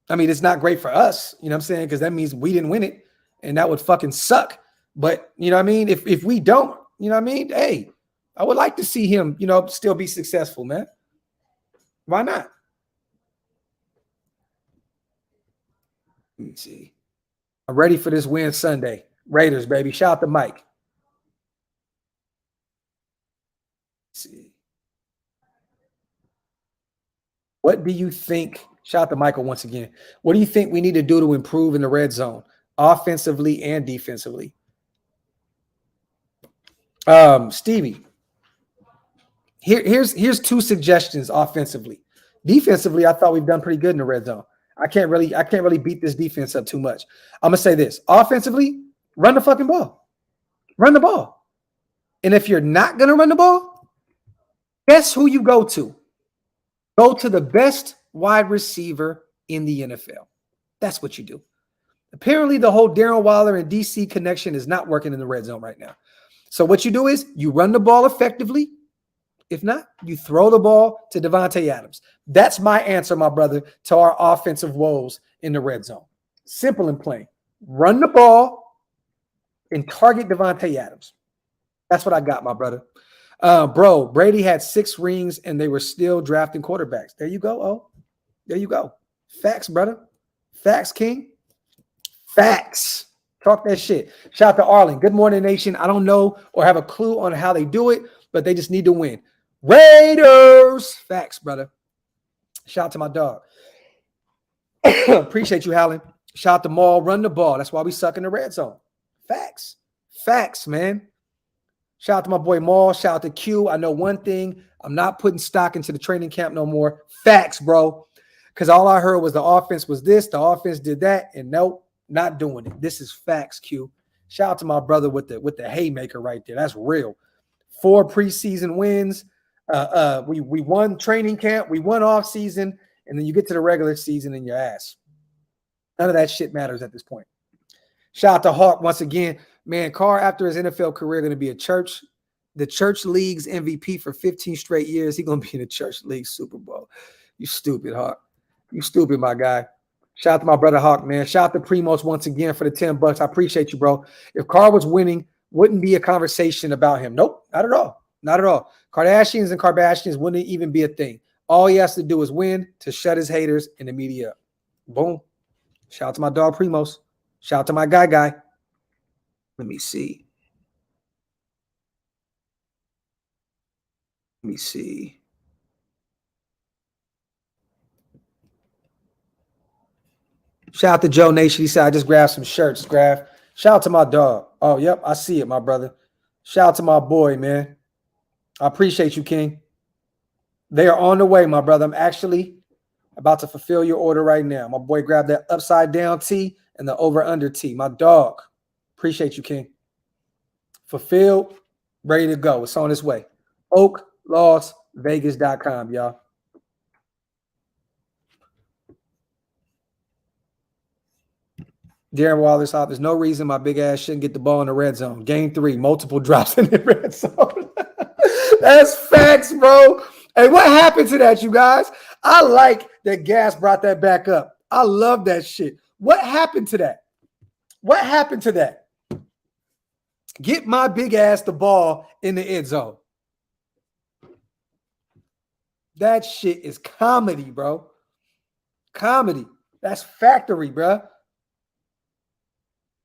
I mean, it's not great for us, you know what I'm saying? Because that means we didn't win it, and that would fucking suck. But, you know what I mean? If we don't, you know what I mean? Hey, I would like to see him, you know, still be successful, man. Why not? Let me see. I'm ready for this win Sunday. Raiders, baby. Shout out to Mike. Let's see. What do you think? Shout out to Michael once again. What do you think we need to do to improve in the red zone, offensively and defensively? Stevie, here's two suggestions offensively. Defensively, I thought we've done pretty good in the red zone. I can't really beat this defense up too much. I'm gonna say this: offensively, run the fucking ball. Run the ball. And if you're not gonna run the ball, guess who you go to? Go to the best wide receiver in the NFL. That's what you do. Apparently, the whole Darren Waller and DC connection is not working in the red zone right now. So what you do is you run the ball effectively. If not, you throw the ball to Devontae Adams. That's my answer, my brother, to our offensive woes in the red zone. Simple and plain. Run the ball and target Devontae Adams. That's what I got, my brother. Bro, Brady had 6 rings and they were still drafting quarterbacks. There you go. Oh, there you go. Facts, brother. Facts, King. Facts. Talk that shit. Shout out to Arlen. Good morning, nation. I don't know or have a clue on how they do it, but they just need to win. Raiders. Facts, brother. Shout out to my dog. Appreciate you, Howlin. Shout out to Maul. Run the ball. That's why we suck in the red zone. Facts. Facts, man. Shout out to my boy Maul. Shout out to Q. I know one thing. I'm not putting stock into the training camp no more. Facts, bro. Because all I heard was the offense was this, the offense did that, and nope, not doing it. This is facts, Q. Shout out to my brother with the haymaker right there. That's real. 4 preseason wins. We won training camp. We won off season, and then you get to the regular season and your ass. None of that shit matters at this point. Shout out to Hawk once again. Man, Carr, after his NFL career, going to be the church league's MVP for 15 straight years. He's going to be in the church league Super Bowl. You stupid, Hawk. You stupid, my guy. Shout out to my brother Hawk, man. Shout out to Primos once again for the $10. I appreciate you, bro. If Carr was winning, wouldn't be a conversation about him. Nope, not at all. Not at all. Kardashians and Kardashians wouldn't even be a thing. All he has to do is win to shut his haters and the media up. Boom. Shout out to my dog Primos. Shout out to my guy. Let me see. Shout out to Joe Nation. He said, I just grabbed some shirts, Graphk. Shout out to my dog. Oh, yep, I see it, my brother. Shout out to my boy, man. I appreciate you, King. They are on the way, my brother. I'm actually about to fulfill your order right now. My boy grabbed that upside down tee and the over-under tee. My dog. Appreciate you, King. Fulfilled, ready to go. It's on its way. Oaklosvegas.com, y'all. Darren Waller's out. There's no reason my big ass shouldn't get the ball in the red zone. Game 3, multiple drops in the red zone. That's facts, bro. Hey, what happened to that, you guys? I like that Gas brought that back up. I love that shit. What happened to that? What happened to that? Get my big ass the ball in the end zone. That shit is comedy, bro. Comedy. That's factory, bro.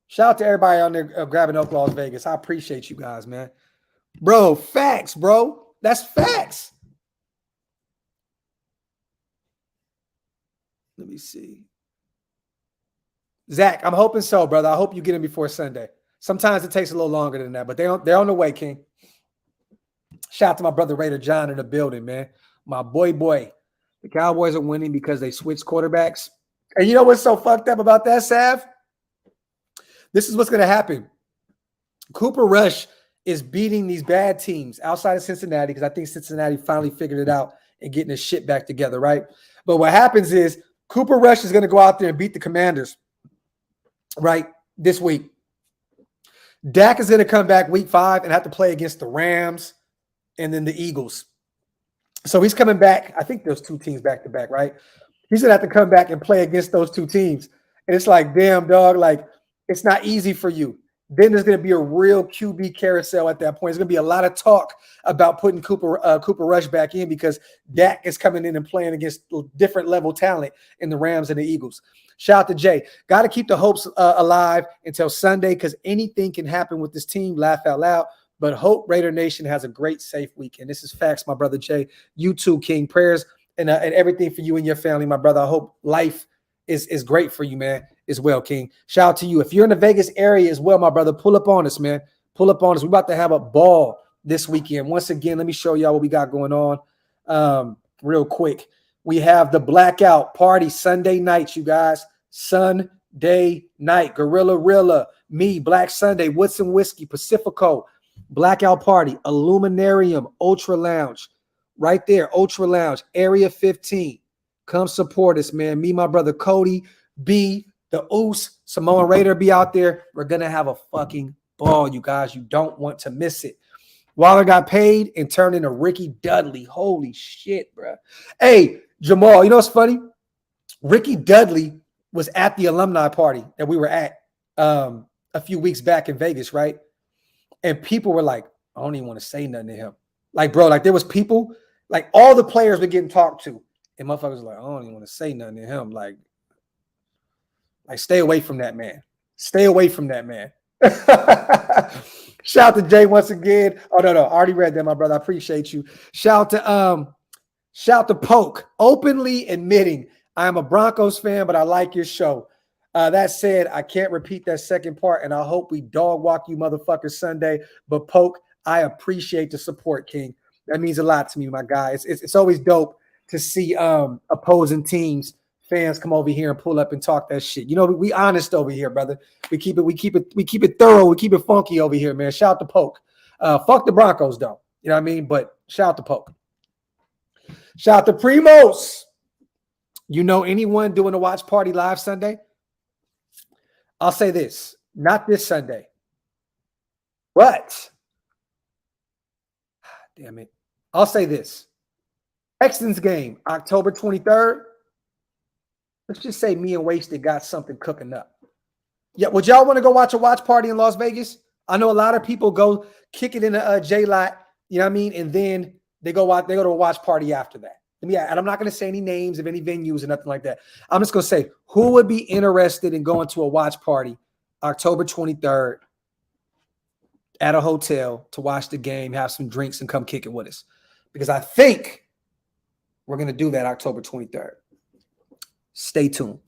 Shout out to everybody on there grabbing Oaklosvegas. I appreciate you guys, man. Bro, facts, bro. That's facts. Let me see. Zach, I'm hoping so, brother. I hope you get him before Sunday. Sometimes it takes a little longer than that, but they're on the way, King. Shout out to my brother Raider John in the building, man. My boy. The Cowboys are winning because they switched quarterbacks. And you know what's so fucked up about that, Sav? This is what's going to happen. Cooper Rush is beating these bad teams outside of Cincinnati because I think Cincinnati finally figured it out and getting his shit back together, right? But what happens is Cooper Rush is going to go out there and beat the Commanders. right, this week. Dak is going to come back week 5 and have to play against the Rams and then the Eagles. So he's coming back. I think those 2 teams back to back, right? He's going to have to come back and play against those 2 teams. And it's like, damn, dog, like, it's not easy for you. Then there's going to be a real QB carousel at that point. There's going to be a lot of talk about putting Cooper Rush back in because Dak is coming in and playing against different level talent in the Rams and the Eagles. Shout out to Jay. Got to keep the hopes alive until Sunday because anything can happen with this team. Laugh out loud. But hope Raider Nation has a great, safe weekend. This is facts, my brother Jay. You too, King. Prayers and everything for you and your family, my brother. I hope life is great for you, man, as well, King. Shout out to you. If you're in the Vegas area as well, my brother, pull up on us, man. Pull up on us. We're about to have a ball this weekend. Once again, let me show y'all what we got going on real quick. We have the blackout party Sunday night, you guys. Sunday night. Gorilla Rilla, me, Black Sunday, Woodson Whiskey, Pacifico, blackout party, Illuminarium, Ultra Lounge. Right there, Ultra Lounge, Area 15. Come support us, man. Me, my brother Cody, B, the Oos, Samoan Raider be out there. We're going to have a fucking ball, you guys. You don't want to miss it. Waller got paid and turned into Ricky Dudley. Holy shit, bro. Hey, Jamal, you know what's funny? Ricky Dudley was at the alumni party that we were at a few weeks back in Vegas, right? And people were like, I don't even want to say nothing to him. Like, bro, like there was people, like all the players were getting talked to. And motherfuckers were like, I don't even want to say nothing to him. Like stay away from that man. Stay away from that man. Shout out to Jay once again. Oh, no. I already read that, my brother. I appreciate you. Shout out to Poke, openly admitting I am a Broncos fan, but I like your show. That said, I can't repeat that second part, and I hope we dog walk you motherfuckers Sunday. But Poke, I appreciate the support, King. That means a lot to me, my guy. It's always dope to see opposing teams, fans come over here and pull up and talk that shit. You know, we honest over here, brother. We keep it thorough. We keep it funky over here, man. Shout out to Poke. Fuck the Broncos, though. You know what I mean? But shout out to Poke. Shout out to Primos. You know anyone doing a watch party live Sunday? I'll say this. Not this Sunday. But damn it. I'll say this. Texans game, October 23rd. Let's just say me and Wasted got something cooking up. Yeah, would y'all want to go watch a watch party in Las Vegas? I know a lot of people go kick it in a J-Lot, you know what I mean? And then they go to a watch party after that. And I'm not going to say any names of any venues or nothing like that. I'm just going to say who would be interested in going to a watch party October 23rd at a hotel to watch the game, have some drinks, and come kick it with us. Because I think we're going to do that October 23rd. Stay tuned.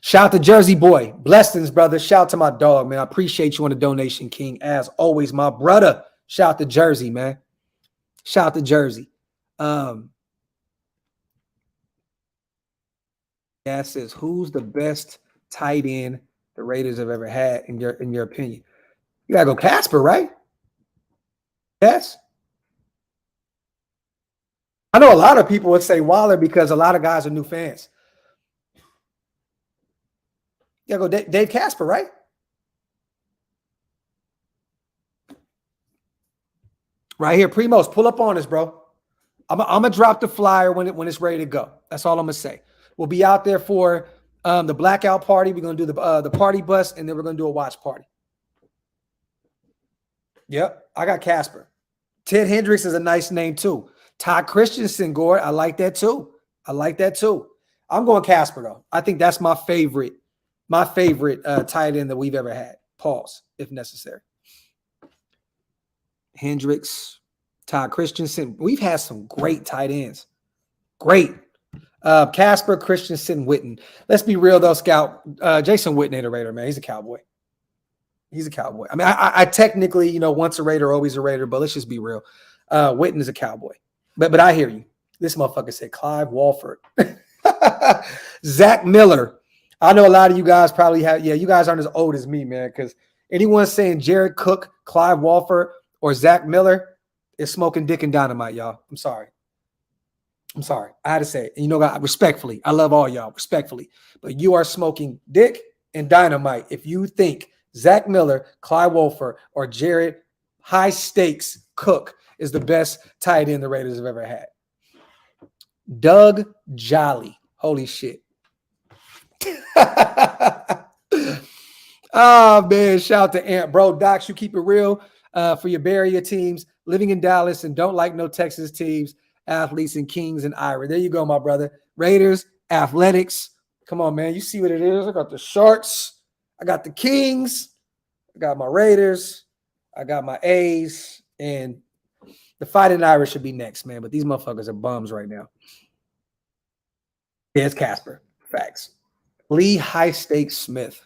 Shout out to Jersey Boy. Blessings, brother. Shout out to my dog, man. I appreciate you on the donation, King. As always, my brother. Shout out to Jersey, man. Shout out to Jersey. Yeah, it says, who's the best tight end the Raiders have ever had in your opinion? You gotta go Casper, right? Yes. I know a lot of people would say Waller because a lot of guys are new fans. You gotta go Dave Casper, right? Right here, Primos, pull up on us, bro. I'm gonna drop the flyer when it's ready to go. That's all I'm gonna say. We'll be out there for the blackout party. We're gonna do the party bus, and then we're gonna do a watch party. Yep, I got Casper. Ted Hendricks is a nice name too. Todd Christensen, Gord, I like that too. I'm going Casper though. I think that's my favorite tight end that we've ever had. Pause if necessary. Hendricks, Todd Christensen. We've had some great tight ends. Great. Casper, Christensen, Witten. Let's be real though, Scout. Jason Witten ain't a Raider, man. He's a Cowboy. I mean, I technically, once a Raider, always a Raider, but let's just be real. Witten is a Cowboy. But I hear you. This motherfucker said Clive Walford. Zach Miller. I know a lot of you guys probably have, you guys aren't as old as me, man, because anyone saying Jared Cook, Clive Walford, or Zach Miller is smoking dick and dynamite, y'all. I'm sorry. I had to say it. And respectfully, I love all y'all, respectfully. But you are smoking dick and Dynamite if you think Zach Miller, Clyde Wolfer, or Jared High Stakes Cook is the best tight end the Raiders have ever had. Doug Jolly. Holy shit. Oh, man. Shout out to Ant. Bro, Docs, you keep it real for your Bay Area teams, living in Dallas and don't like no Texas teams, athletes, and Kings and Ira. There you go, my brother. Raiders, athletics. Come on, man. You see what it is. I got the Sharks. I got the Kings. I got my Raiders. I got my A's. And the Fighting Irish should be next, man. But these motherfuckers are bums right now. Yeah, it's Casper. Facts. Lee High Stakes Smith.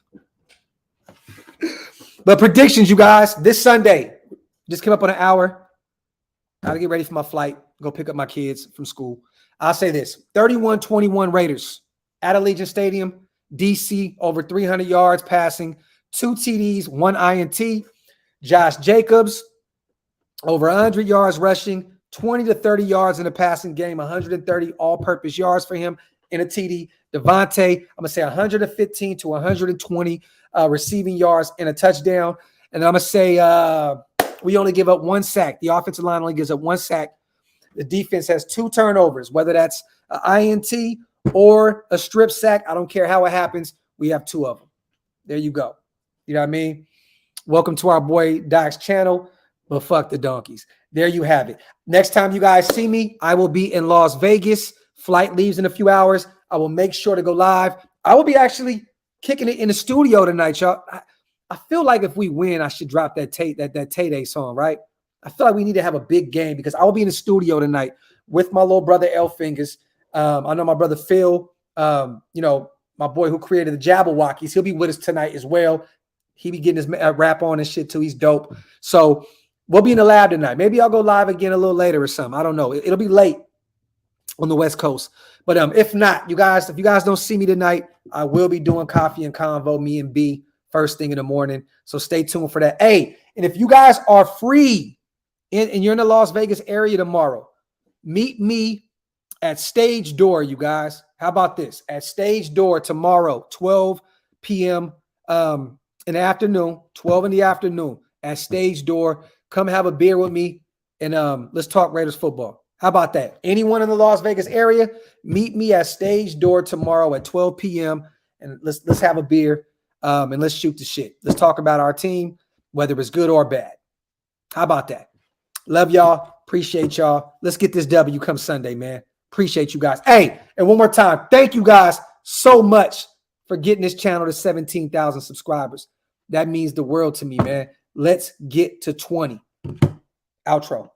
But predictions, you guys. This Sunday. Just came up on an hour. I gotta get ready for my flight. Go pick up my kids from school. I'll say this. 31-21 Raiders at Allegiant Stadium. DC over 300 yards passing. 2 TDs, 1 INT. Josh Jacobs over 100 yards rushing. 20 to 30 yards in the passing game. 130 all-purpose yards for him in a TD. Devontae, I'm going to say 115 to 120 receiving yards and a touchdown. And I'm going to say we only give up 1 sack. The offensive line only gives up 1 sack. The defense has 2 turnovers, whether that's an INT or a strip sack. I don't care how it happens. We have 2 of them. There you go. You know what I mean? Welcome to our boy Doc's channel, but fuck the donkeys. There you have it. Next time you guys see me, I will be in Las Vegas. Flight leaves in a few hours. I will make sure to go live. I will be actually kicking it in the studio tonight, y'all. I feel like if we win, I should drop that Tay-Day song, right? I feel like we need to have a big game because I will be in the studio tonight with my little brother L Fingers. I know my brother Phil, you know, my boy who created the Jabberwockies. He'll be with us tonight as well. He be getting his rap on and shit too. He's dope. So we'll be in the lab tonight. Maybe I'll go live again a little later or something. I don't know. It'll be late on the West Coast. But if not, you guys, if you guys don't see me tonight, I will be doing Coffee and Convo, me and B, first thing in the morning. So stay tuned for that. Hey, and if you guys are free and you're in the Las Vegas area tomorrow, meet me at Stage Door, you guys. How about this? At Stage Door tomorrow, 12 p.m. In the afternoon, 12 in the afternoon at Stage Door. Come have a beer with me and let's talk Raiders football. How about that? Anyone in the Las Vegas area, meet me at Stage Door tomorrow at 12 p.m. and let's have a beer and let's shoot the shit. Let's talk about our team, whether it's good or bad. How about that? Love y'all. Appreciate y'all. Let's get this W come Sunday, man. Appreciate you guys. Hey, and one more time, thank you guys so much for getting this channel to 17,000 subscribers. That means the world to me, man. Let's get to 20. Outro.